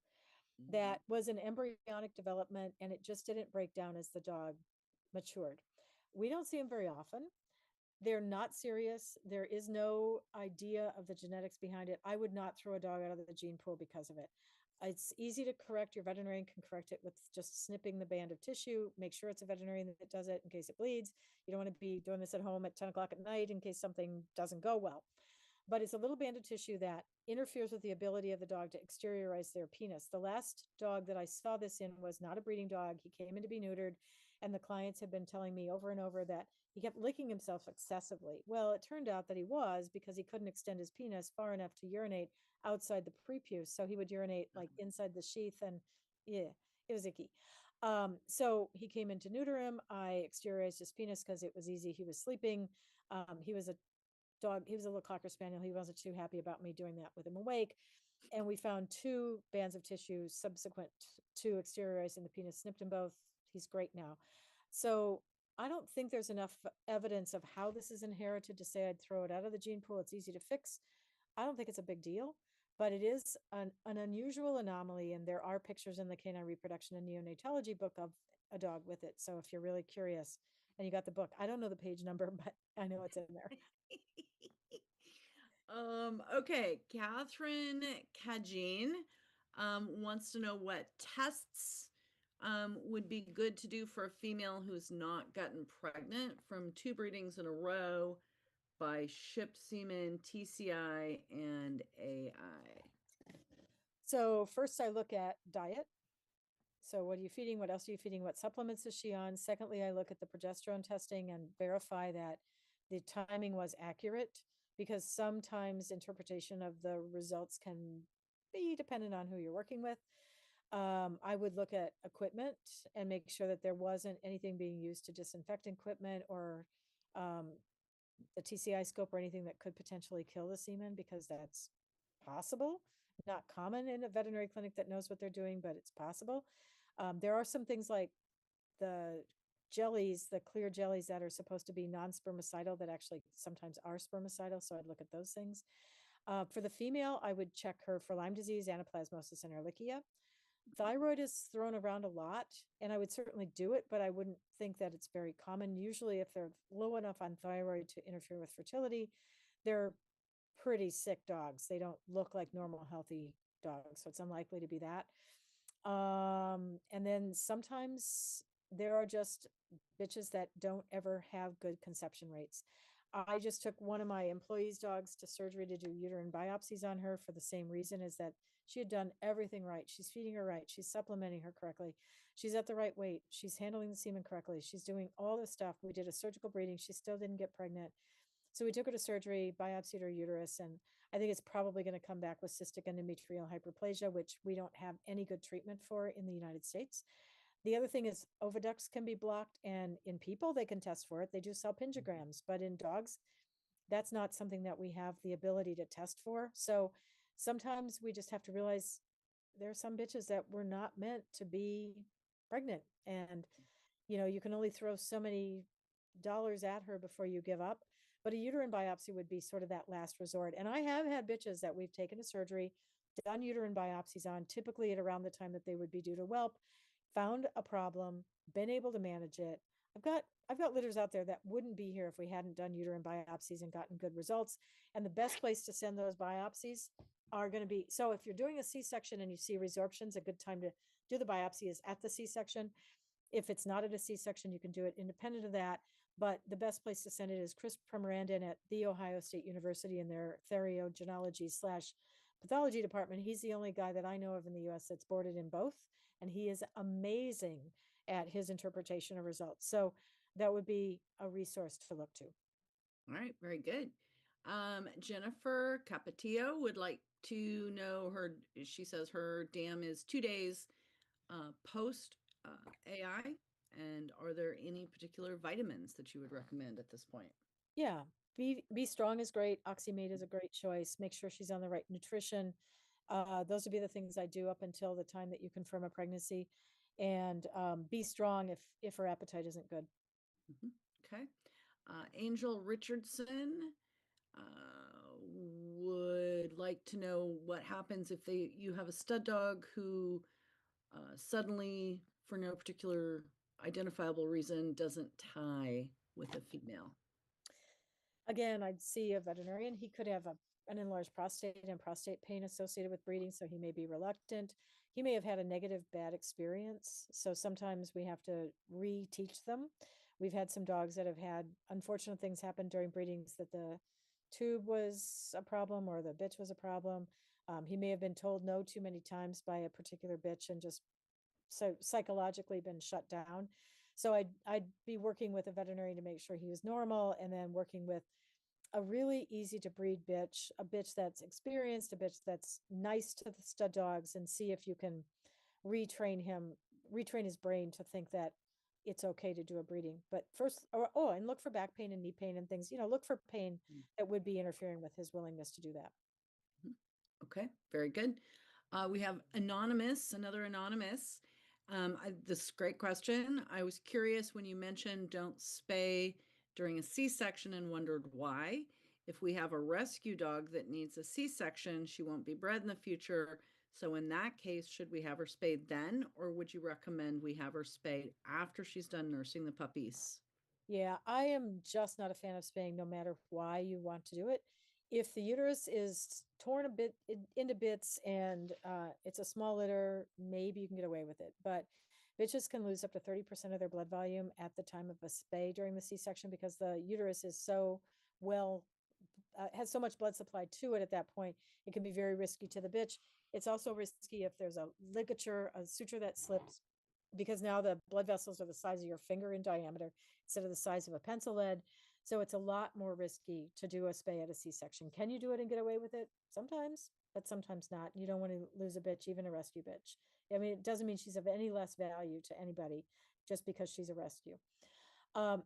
Mhm. that was an embryonic development and it just didn't break down as the dog matured. We don't see them very often. They're not serious. There is no idea of the genetics behind it. I would not throw a dog out of the gene pool because of it. It's easy to correct. Your veterinarian can correct it with just snipping the band of tissue. Make sure it's a veterinarian that does it in case it bleeds. You don't want to be doing this at home at 10 o'clock at night in case something doesn't go well. But it's a little band of tissue that interferes with the ability of the dog to exteriorize their penis. The last dog that I saw this in was not a breeding dog. He came in to be neutered, and the clients have been telling me over and over that he kept licking himself excessively. Well, it turned out that he was because he couldn't extend his penis far enough to urinate outside the prepuce. So he would urinate like inside the sheath, and yeah, it was icky. So he came in to neuter him. I exteriorized his penis because it was easy. He was sleeping. He was a dog. He was a little Cocker Spaniel. He wasn't too happy about me doing that with him awake. And we found two bands of tissue subsequent to exteriorizing the penis, snipped them both. He's great now. So I don't think there's enough evidence of how this is inherited to say I'd throw it out of the gene pool. It's easy to fix. I don't think it's a big deal, but it is an unusual anomaly. And there are pictures in the Canine Reproduction and Neonatology book of a dog with it. So if you're really curious and you got the book, I don't know the page number, but I know it's in there. Okay, Catherine Kajin wants to know what tests would be good to do for a female who's not gotten pregnant from two breedings in a row by shipped semen, TCI, and AI. So first I look at diet. So what are you feeding? What else are you feeding? What supplements is she on? Secondly, I look at the progesterone testing and verify that the timing was accurate because sometimes interpretation of the results can be dependent on who you're working with. I would look at equipment and make sure that there wasn't anything being used to disinfect equipment or um, the TCI scope or anything that could potentially kill the semen because that's possible. Not common in a veterinary clinic that knows what they're doing, but it's possible. There are some things like the jellies, the clear jellies that are supposed to be non-spermicidal that actually sometimes are spermicidal. So I'd look at those things. For the female, I would check her for Lyme disease, anaplasmosis, and Ehrlichia. Thyroid is thrown around a lot, and I would certainly do it, but I wouldn't think that it's very common. Usually, if they're low enough on thyroid to interfere with fertility, they're pretty sick dogs. They don't look like normal, healthy dogs, so it's unlikely to be that. And then sometimes there are just bitches that don't ever have good conception rates. I just took one of my employees' dogs to surgery to do uterine biopsies on her for the same reason is that she had done everything right. She's feeding her right. She's supplementing her correctly. She's at the right weight. She's handling the semen correctly. She's doing all this stuff. We did a surgical breeding. She still didn't get pregnant. So we took her to surgery, biopsied her uterus, and I think it's probably going to come back with cystic endometrial hyperplasia, which we don't have any good treatment for in the United States. The other thing is oviducts can be blocked, and in people, they can test for it. They do salpingograms, but in dogs, that's not something that we have the ability to test for. So sometimes we just have to realize there are some bitches that were not meant to be pregnant. And, you can only throw so many dollars at her before you give up. But a uterine biopsy would be sort of that last resort. And I have had bitches that we've taken to surgery, done uterine biopsies on, typically at around the time that they would be due to whelp, found a problem, been able to manage it. I've got litters out there that wouldn't be here if we hadn't done uterine biopsies and gotten good results. And the best place to send those biopsies are going to be, so if you're doing a C-section and you see resorptions, a good time to do the biopsy is at the C-section. If it's not at a C-section, you can do it independent of that. But the best place to send it is Chris Premerandin at The Ohio State University in their theriogenology/pathology department. He's the only guy that I know of in the US that's boarded in both. And he is amazing at his interpretation of results. So that would be a resource to look to. All right, very good. Jennifer Capatillo would like to know she says her dam is 2 days post AI And are there any particular vitamins that you would recommend at this point? Yeah, be strong is great. Oxymate is a great choice. Make sure she's on the right nutrition. Those would be the things I do up until the time that you confirm a pregnancy, and be strong if her appetite isn't good. Mhm. Okay. Angel Richardson would like to know what happens if you have a stud dog who suddenly, for no particular identifiable reason, doesn't tie with a female. Again, I'd see a veterinarian. He could have an enlarged prostate and prostate pain associated with breeding, so he may be reluctant. He may have had a negative bad experience, so sometimes we have to reteach them. We've had some dogs that have had unfortunate things happen during breedings, that the tube was a problem or the bitch was a problem. He may have been told no too many times by a particular bitch and just so psychologically been shut down. So I'd be working with a veterinarian to make sure he was normal, and then working with a really easy to breed bitch, a bitch that's experienced, a bitch that's nice to the stud dogs, and see if you can retrain him, retrain his brain to think that it's okay to do a breeding. But first, and look for back pain and knee pain and things, look for pain Mm. that would be interfering with his willingness to do that. Mhm. Okay, very good. We have anonymous, another anonymous. This is a great question. I was curious when you mentioned don't spay during a C-section and wondered why. If we have a rescue dog that needs a C-section, she won't be bred in the future. So in that case, should we have her spayed then, or would you recommend we have her spayed after she's done nursing the puppies? Yeah, I am just not a fan of spaying, no matter why you want to do it. If the uterus is torn a bit into bits and it's a small litter, maybe you can get away with it. But bitches can lose up to 30% of their blood volume at the time of a spay during the C-section, because the uterus is so well, has so much blood supply to it at that point. It can be very risky to the bitch. It's also risky if there's a ligature, a suture that slips, because now the blood vessels are the size of your finger in diameter instead of the size of a pencil lead. So it's a lot more risky to do a spay at a C-section. Can you do it and get away with it? Sometimes, but sometimes not. You don't want to lose a bitch, even a rescue bitch. I mean, it doesn't mean she's of any less value to anybody just because she's a rescue.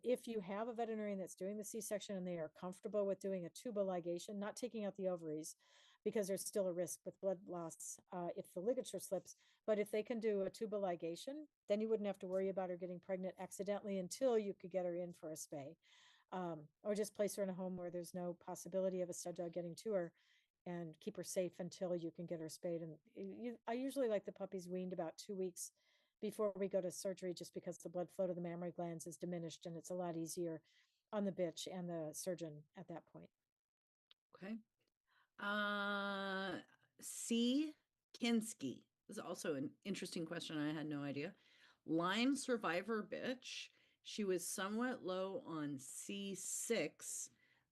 If you have a veterinarian that's doing the C-section and they are comfortable with doing a tubal ligation, not taking out the ovaries, because there's still a risk with blood loss if the ligature slips. But if they can do a tubal ligation, then you wouldn't have to worry about her getting pregnant accidentally until you could get her in for a spay, or just place her in a home where there's no possibility of a stud dog getting to her, and keep her safe until you can get her spayed. And I usually like the puppies weaned about 2 weeks before we go to surgery, just because the blood flow to the mammary glands is diminished and it's a lot easier on the bitch and the surgeon at that point. Okay. Uh, C. Kinski. This is also an interesting question. I had no idea. Lyme survivor bitch. She was somewhat low on C6,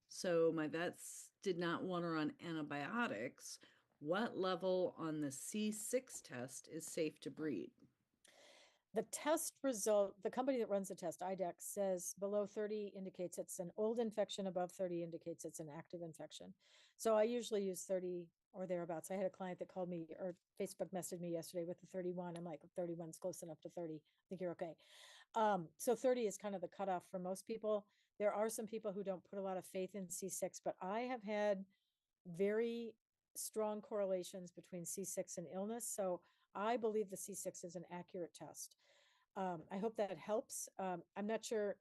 so my vets did not want her on antibiotics. What level on the C6 test is safe to breed? The test result, the company that runs the test, IDEX, says below 30 indicates it's an old infection, above 30 indicates it's an active infection. So I usually use 30 or thereabouts. I had a client that called me or Facebook messaged me yesterday with the 31. I'm like, 31 is close enough to 30. I think you're okay. So 30 is kind of the cutoff for most people. There are some people who don't put a lot of faith in C6, but I have had very strong correlations between C6 and illness. So I believe the C6 is an accurate test. I hope that helps. I'm not sure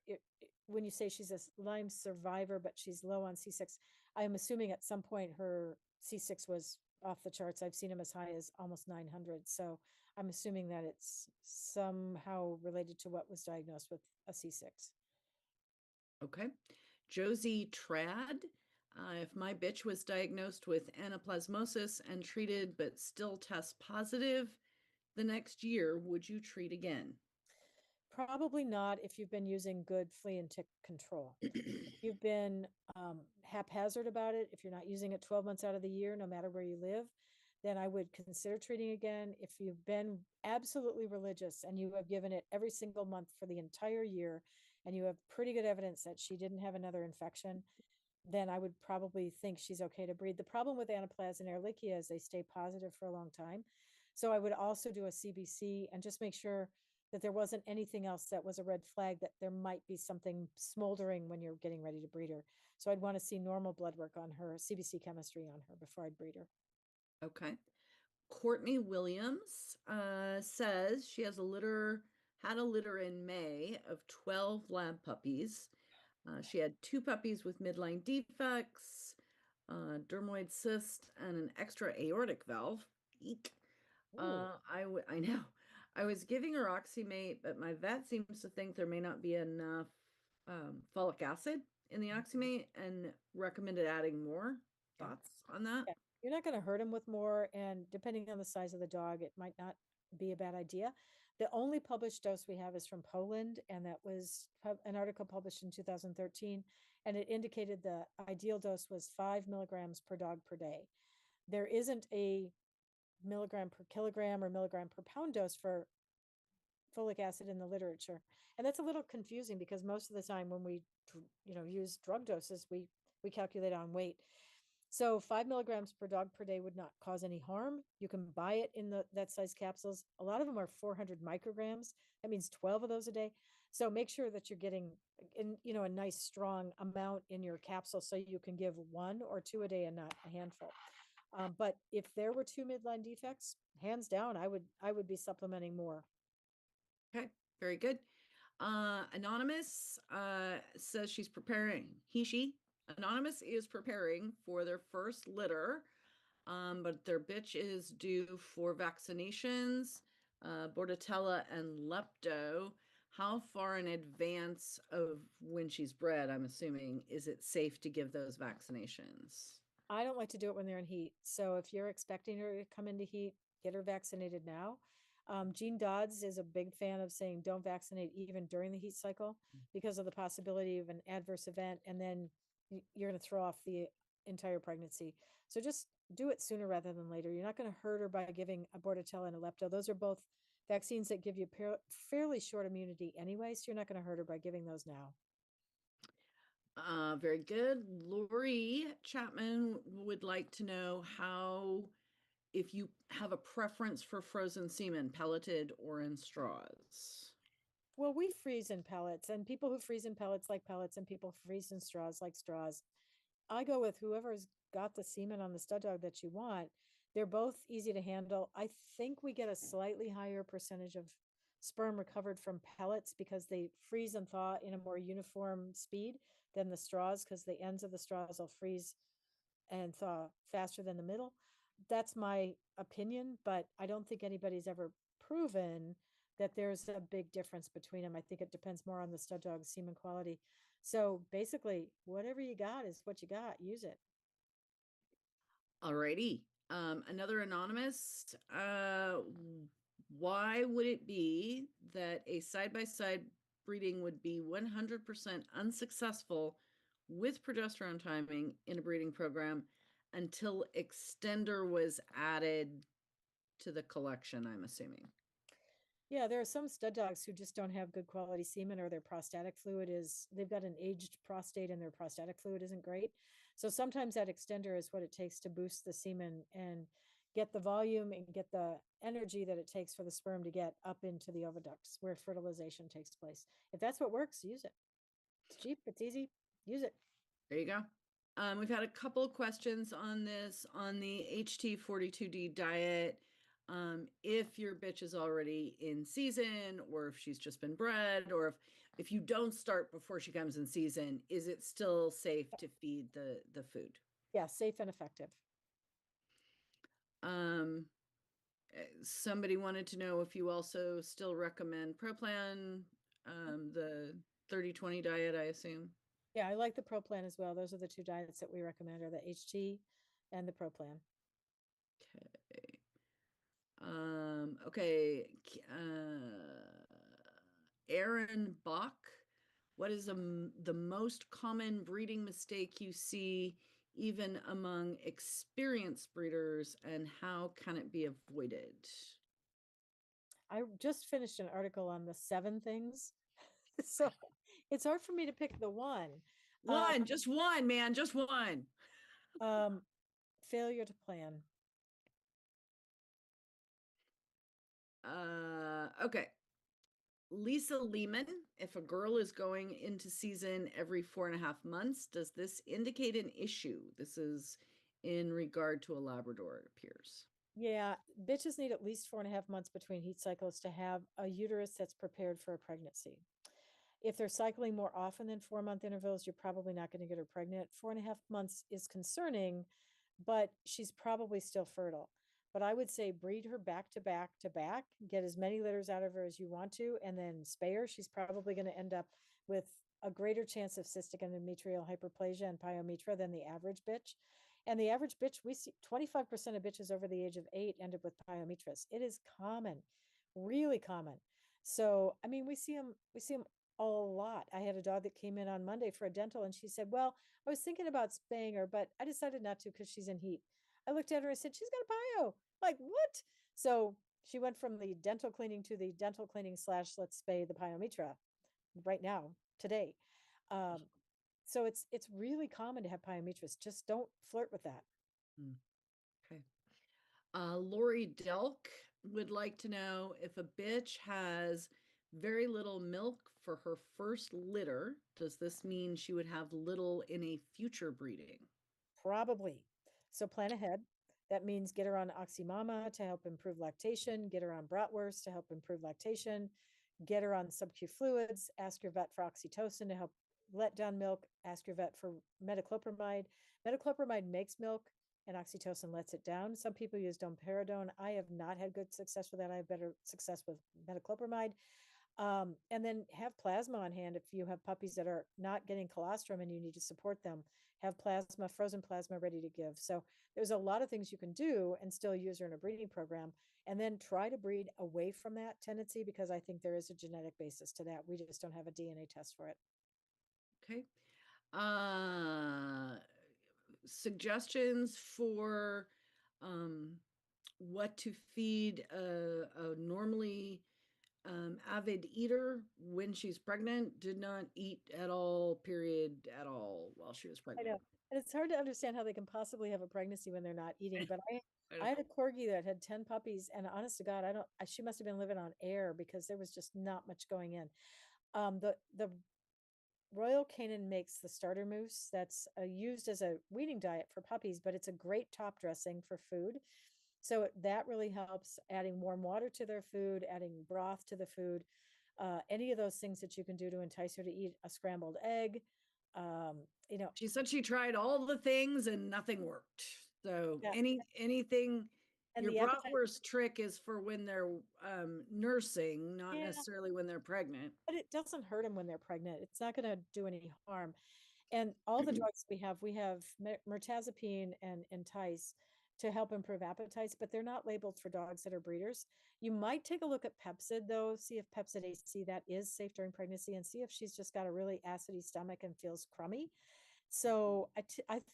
when you say she's a Lyme survivor, but she's low on C6, I'm assuming at some point her C6 was off the charts. I've seen them as high as almost 900. So I'm assuming that it's somehow related to what was diagnosed with a C6. Okay. Josie Trad. If my bitch was diagnosed with anaplasmosis and treated but still tests positive the next year, would you treat again? Probably not if you've been using good flea and tick control. If you've been haphazard about it, if you're not using it 12 months out of the year, no matter where you live, then I would consider treating again. If you've been absolutely religious and you have given it every single month for the entire year, and you have pretty good evidence that she didn't have another infection, then I would probably think she's okay to breed. The problem with Anaplasma and Ehrlichia is they stay positive for a long time. So I would also do a CBC and just make sure that there wasn't anything else that was a red flag that there might be something smoldering when you're getting ready to breed her. So I'd want to see normal blood work on her, CBC chemistry on her before I'd breed her. Okay. Courtney Williams says she has had a litter in May of 12 lab puppies. She had 2 puppies with midline defects, dermoid cyst, and an extra aortic valve. Eek. Ooh. I know. I was giving her Oxymate, but my vet seems to think there may not be enough folic acid in the Oxymate and recommended adding more. Yeah. Thoughts on that? Yeah. You're not going to hurt them with more, and depending on the size of the dog, it might not be a bad idea. The only published dose we have is from Poland, and that was an article published in 2013, and it indicated the ideal dose was 5 milligrams per dog per day. There isn't a milligram per kilogram or milligram per pound dose for folic acid in the literature, and that's a little confusing because most of the time when we use drug doses, we calculate on weight. So 5 milligrams per dog per day would not cause any harm. You can buy it in that size capsules. A lot of them are 400 micrograms. That means 12 of those a day. So make sure that you're getting a nice strong amount in your capsule so you can give 1 or 2 a day and not a handful. But if there were 2 midline defects, hands down, I would be supplementing more. Okay, very good. Anonymous says she's preparing. Anonymous is preparing for their first litter, but their bitch is due for vaccinations, Bordetella and Lepto. How far in advance of when she's bred, I'm assuming, is it safe to give those vaccinations? I don't like to do it when they're in heat. So if you're expecting her to come into heat, get her vaccinated now. Gene Dodds is a big fan of saying don't vaccinate even during the heat cycle because of the possibility of an adverse event, and then you're going to throw off the entire pregnancy. So just do it sooner rather than later. You're not going to hurt her by giving a Bordetella and a Lepto. Those are both vaccines that give you fairly short immunity anyway, so you're not going to hurt her by giving those now. Very good. Lori Chapman would like to know if you have a preference for frozen semen, pelleted or in straws. Well, we freeze in pellets, and people who freeze in pellets like pellets, and people who freeze in straws like straws. I go with whoever's got the semen on the stud dog that you want. They're both easy to handle. I think we get a slightly higher percentage of sperm recovered from pellets because they freeze and thaw in a more uniform speed than the straws, because the ends of the straws will freeze and thaw faster than the middle. That's my opinion, but I don't think anybody's ever proven that there's a big difference between them. I think it depends more on the stud dog semen quality. So basically, whatever you got is what you got. Use it. Alrighty. Another anonymous. Why would it be that a side-by-side breeding would be 100% unsuccessful with progesterone timing in a breeding program until extender was added to the collection, I'm assuming? Yeah, there are some stud dogs who just don't have good quality semen, or their prostatic fluid they've got an aged prostate and their prostatic fluid isn't great. So sometimes that extender is what it takes to boost the semen and get the volume and get the energy that it takes for the sperm to get up into the oviducts where fertilization takes place. If that's what works, use it. It's cheap, it's easy, use it. There you go. We've had a couple of questions on this, on the HT42D diet. If your bitch is already in season, or if she's just been bred, or if you don't start before she comes in season, is it still safe to feed the food? Yeah, safe and effective. Somebody wanted to know if you also still recommend ProPlan, the 30-20 diet, I assume. Yeah, I like the Pro Plan as well. Those are the two diets that we recommend, are the HT and the Pro Plan. Okay. Okay. Aaron Bach, what is the most common breeding mistake you see even among experienced breeders, and how can it be avoided? I just finished an article on the 7 things. So it's hard for me to pick the one. Just one, man, just one. Failure to plan. Okay. Lisa Lehman, if a girl is going into season every 4.5 months, does this indicate an issue? This is in regard to a Labrador, it appears. Yeah, bitches need at least 4.5 months between heat cycles to have a uterus that's prepared for a pregnancy. If they're cycling more often than 4 month intervals, you're probably not going to get her pregnant. 4.5 months is concerning, but she's probably still fertile. But I would say breed her back to back to back, get as many litters out of her as you want to, and then spay her. She's probably going to end up with a greater chance of cystic endometrial hyperplasia and pyometra than the average bitch. And the average bitch, we see 25% of bitches over the age of 8 end up with pyometras. It is common, really common. So, I mean, we see them a lot. I had a dog that came in on Monday for a dental, and she said, well, I was thinking about spaying her, but I decided not to because she's in heat. I looked at her and said, she's got a pyo. Like, what? So she went from the dental cleaning to the dental cleaning slash let's spay the pyometra right now, today. Um, so it's really common to have pyometras. Just don't flirt with that. Hmm, okay. Lori Delk would like to know if a bitch has very little milk for her first litter, does this mean she would have little in a future breeding? Probably. So plan ahead. That means get her on Oxymama to help improve lactation, get her on bratwurst to help improve lactation, get her on sub-Q fluids, ask your vet for oxytocin to help let down milk, ask your vet for metoclopramide. Metoclopramide makes milk and oxytocin lets it down. Some people use domperidone. I have not had good success with that. I have better success with metoclopramide. And then have plasma on hand if you have puppies that are not getting colostrum and you need to support them. Have plasma, frozen plasma ready to give. So there's a lot of things you can do and still use her in a breeding program. And then try to breed away from that tendency because I think there is a genetic basis to that. We just don't have a DNA test for it. Okay. Uh, Suggestions for um, what to feed a normally avid eater when she's pregnant, did not eat at all, period, at all while she was I pregnant. know. And it's hard to understand how they can possibly have a pregnancy when they're not eating. But I, I I don't- had a corgi that had 10 puppies, and honest to God, she must have been living on air because there was just not much going in. The Royal Canin makes the starter mousse that's used as a weaning diet for puppies, but it's a great top dressing for food. So that really helps adding warm water to their food, adding broth to the food, any of those things that you can do to entice her to eat a scrambled egg. Um, you know, She said she tried all the things and nothing worked. So yeah, anything, and your the appetite, bratwurst trick is for when they're nursing, not yeah, necessarily when they're pregnant. but it doesn't hurt them when they're pregnant. It's not going to do any harm. And all the drugs we have mirtazapine and entice to help improve appetites, but they're not labeled for dogs that are breeders. You might take a look at Pepcid though, see if Pepcid AC that is safe during pregnancy, and see if she's just got a really acidy stomach and feels crummy. So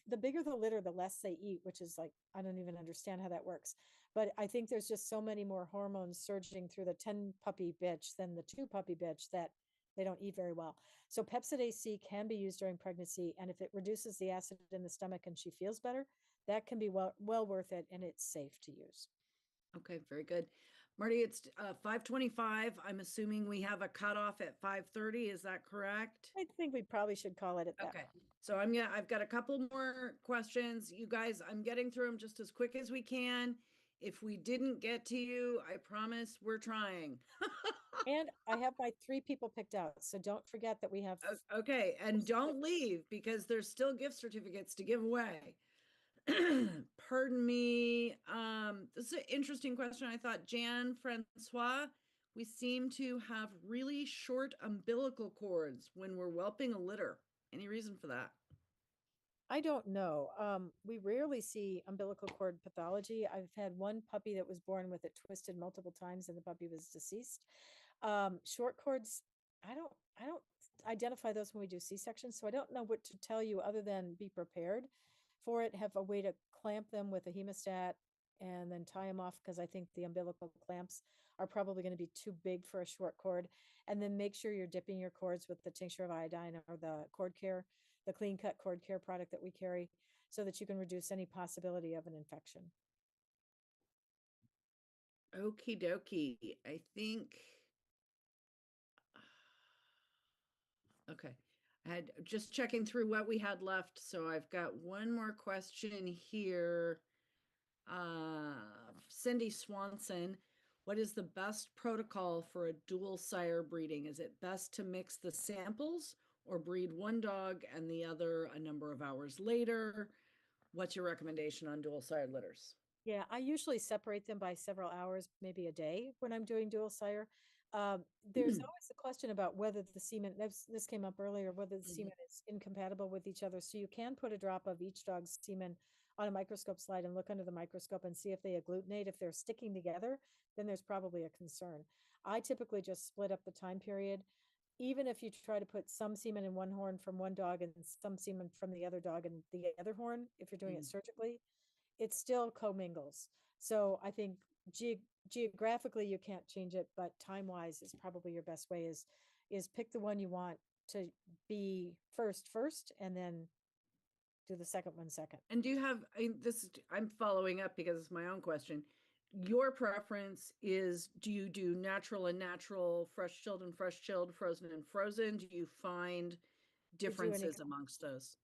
the bigger the litter, the less they eat, which is like, I don't even understand how that works. But I think there's just so many more hormones surging through the 10 puppy bitch than the 2 puppy bitch that they don't eat very well. So Pepcid AC can be used during pregnancy. And if it reduces the acid in the stomach and she feels better, that can be well worth it and it's safe to use. Okay, very good. Marty, it's 5:25. I'm assuming we have a cutoff at 5:30. Is that correct? I think we probably should call it at that. Okay. So I've got a couple more questions. You guys, I'm getting through them just as quick as we can. If we didn't get to you, I promise we're trying. And I have my 3 people picked out. So don't forget that we have Okay, and don't leave because there's still gift certificates to give away. Pardon me. This is an interesting question. I thought, Jan Francois, we seem to have really short umbilical cords when we're whelping a litter. Any reason for that? I don't know. We rarely see umbilical cord pathology. I've had one puppy that was born with it twisted multiple times and the puppy was deceased. Short cords, I don't identify those when we do C-sections, so I don't know what to tell you other than be prepared for it. Have a way to clamp them with a hemostat and then tie them off because I think the umbilical clamps are probably going to be too big for a short cord. And then make sure you're dipping your cords with the tincture of iodine or the cord care, the clean cut cord care product that we carry, so that you can reduce any possibility of an infection. Okie dokie. I think Okay. I had just checking through what we had left. So I've got one more question here. Cindy Swanson, what is the best protocol for a dual sire breeding? Is it best to mix the samples or breed one dog and the other a number of hours later? What's your recommendation on dual sired litters? Yeah, I usually separate them by several hours, maybe a day when I'm doing dual sire. There's always the question about whether the semen, this came up earlier, whether the Mhm. semen is incompatible with each other. So you can put a drop of each dog's semen on a microscope slide and look under the microscope and see if they agglutinate. If they're sticking together, then there's probably a concern. I typically just split up the time period. Even if you try to put some semen in one horn from one dog and some semen from the other dog in the other horn, if you're doing it Mm. surgically, it still commingles. So I think geographically you can't change it, but time wise is probably your best way is pick the one you want to be first, and then do the second one second. And do you have, I'm following up because it's my own question. Your preference is, do you do natural and natural, fresh chilled and fresh chilled, frozen and frozen? Do you find We do any, differences amongst those?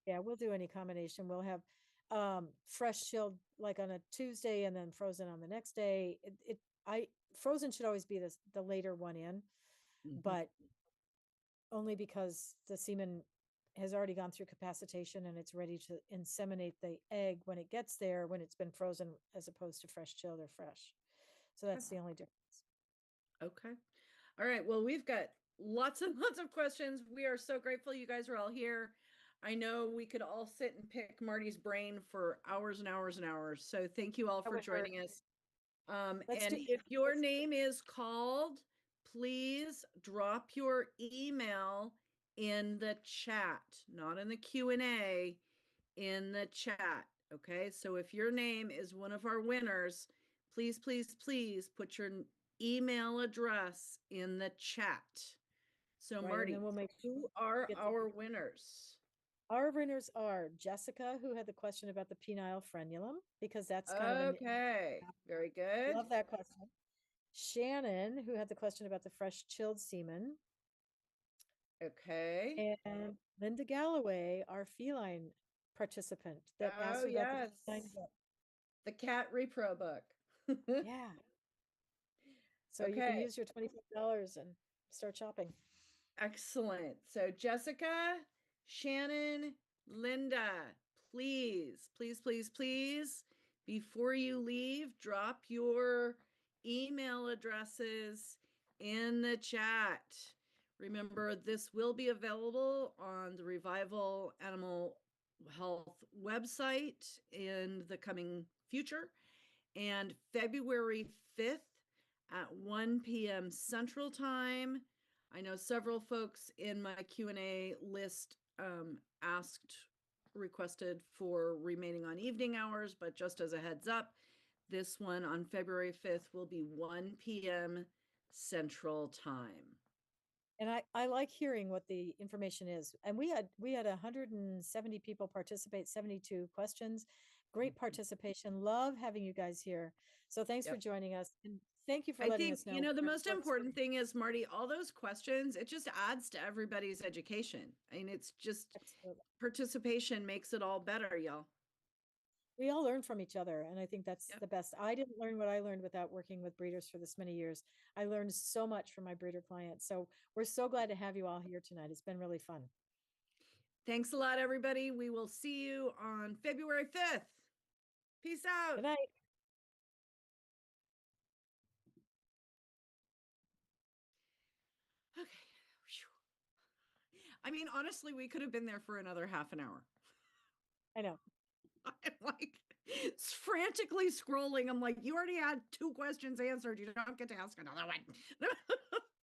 yeah, we'll do any combination. We'll have fresh chilled like on a Tuesday and then frozen on the next day. I frozen should always be the later one in, Mhm. but only because the semen has already gone through capacitation and it's ready to inseminate the egg when it gets there, when it's been frozen, as opposed to fresh chilled or fresh. So Okay. that's the only difference. Okay. All right. Well, we've got lots and lots of questions. We are so grateful you guys are all here. I know we could all sit and pick Marty's brain for hours and hours and hours. So thank you all That for would hurt. joining us. Let's And do, if your let's, name is called, please drop your email in the chat, not in the Q&A, in the chat. Okay. So if your name is one of our winners, please, please, please put your email address in the chat. So right. And Marty, then we'll make sure who we are get our winners? our winners are Jessica, who had the question about the penile frenulum, because that's kind of Okay. Very good. love that question. Shannon, who had the question about the fresh chilled semen, Okay. and Linda Galloway, our feline participant that Oh, asked about the yes. feline book. The cat repro book. Yeah. So you can Okay, use your $25 and start shopping. excellent. So Jessica, Shannon, Linda, please, please, please, please, before you leave, drop your email addresses in the chat. Remember, this will be available on the Revival Animal Health website in the coming future. And February 5th at 1 p.m. Central Time. I know several folks in my Q&A list asked, requested for remaining on evening hours, but just as a heads up, this one on February 5th will be 1 p.m. Central Time. And I like hearing what the information is. And we had 170 people participate, 72 questions. Great participation. Love having you guys here. So thanks for Yep. joining us. And thank you for I letting think, us know the most what's important thing is, Marty, all those questions, it just adds to everybody's education. I mean, it's just absolutely. participation makes it all better, y'all. We all learn from each other, and I think that's Yep. the best. I didn't learn what I learned without working with breeders for this many years. I learned so much from my breeder clients. So we're so glad to have you all here tonight. It's been really fun. Thanks a lot, everybody. We will see you on February 5th. Peace out. Good night. Okay. I mean, honestly, we could have been there for another half an hour. I know. I'm like frantically scrolling. I'm like, you already had 2 questions answered. You don't get to ask another one.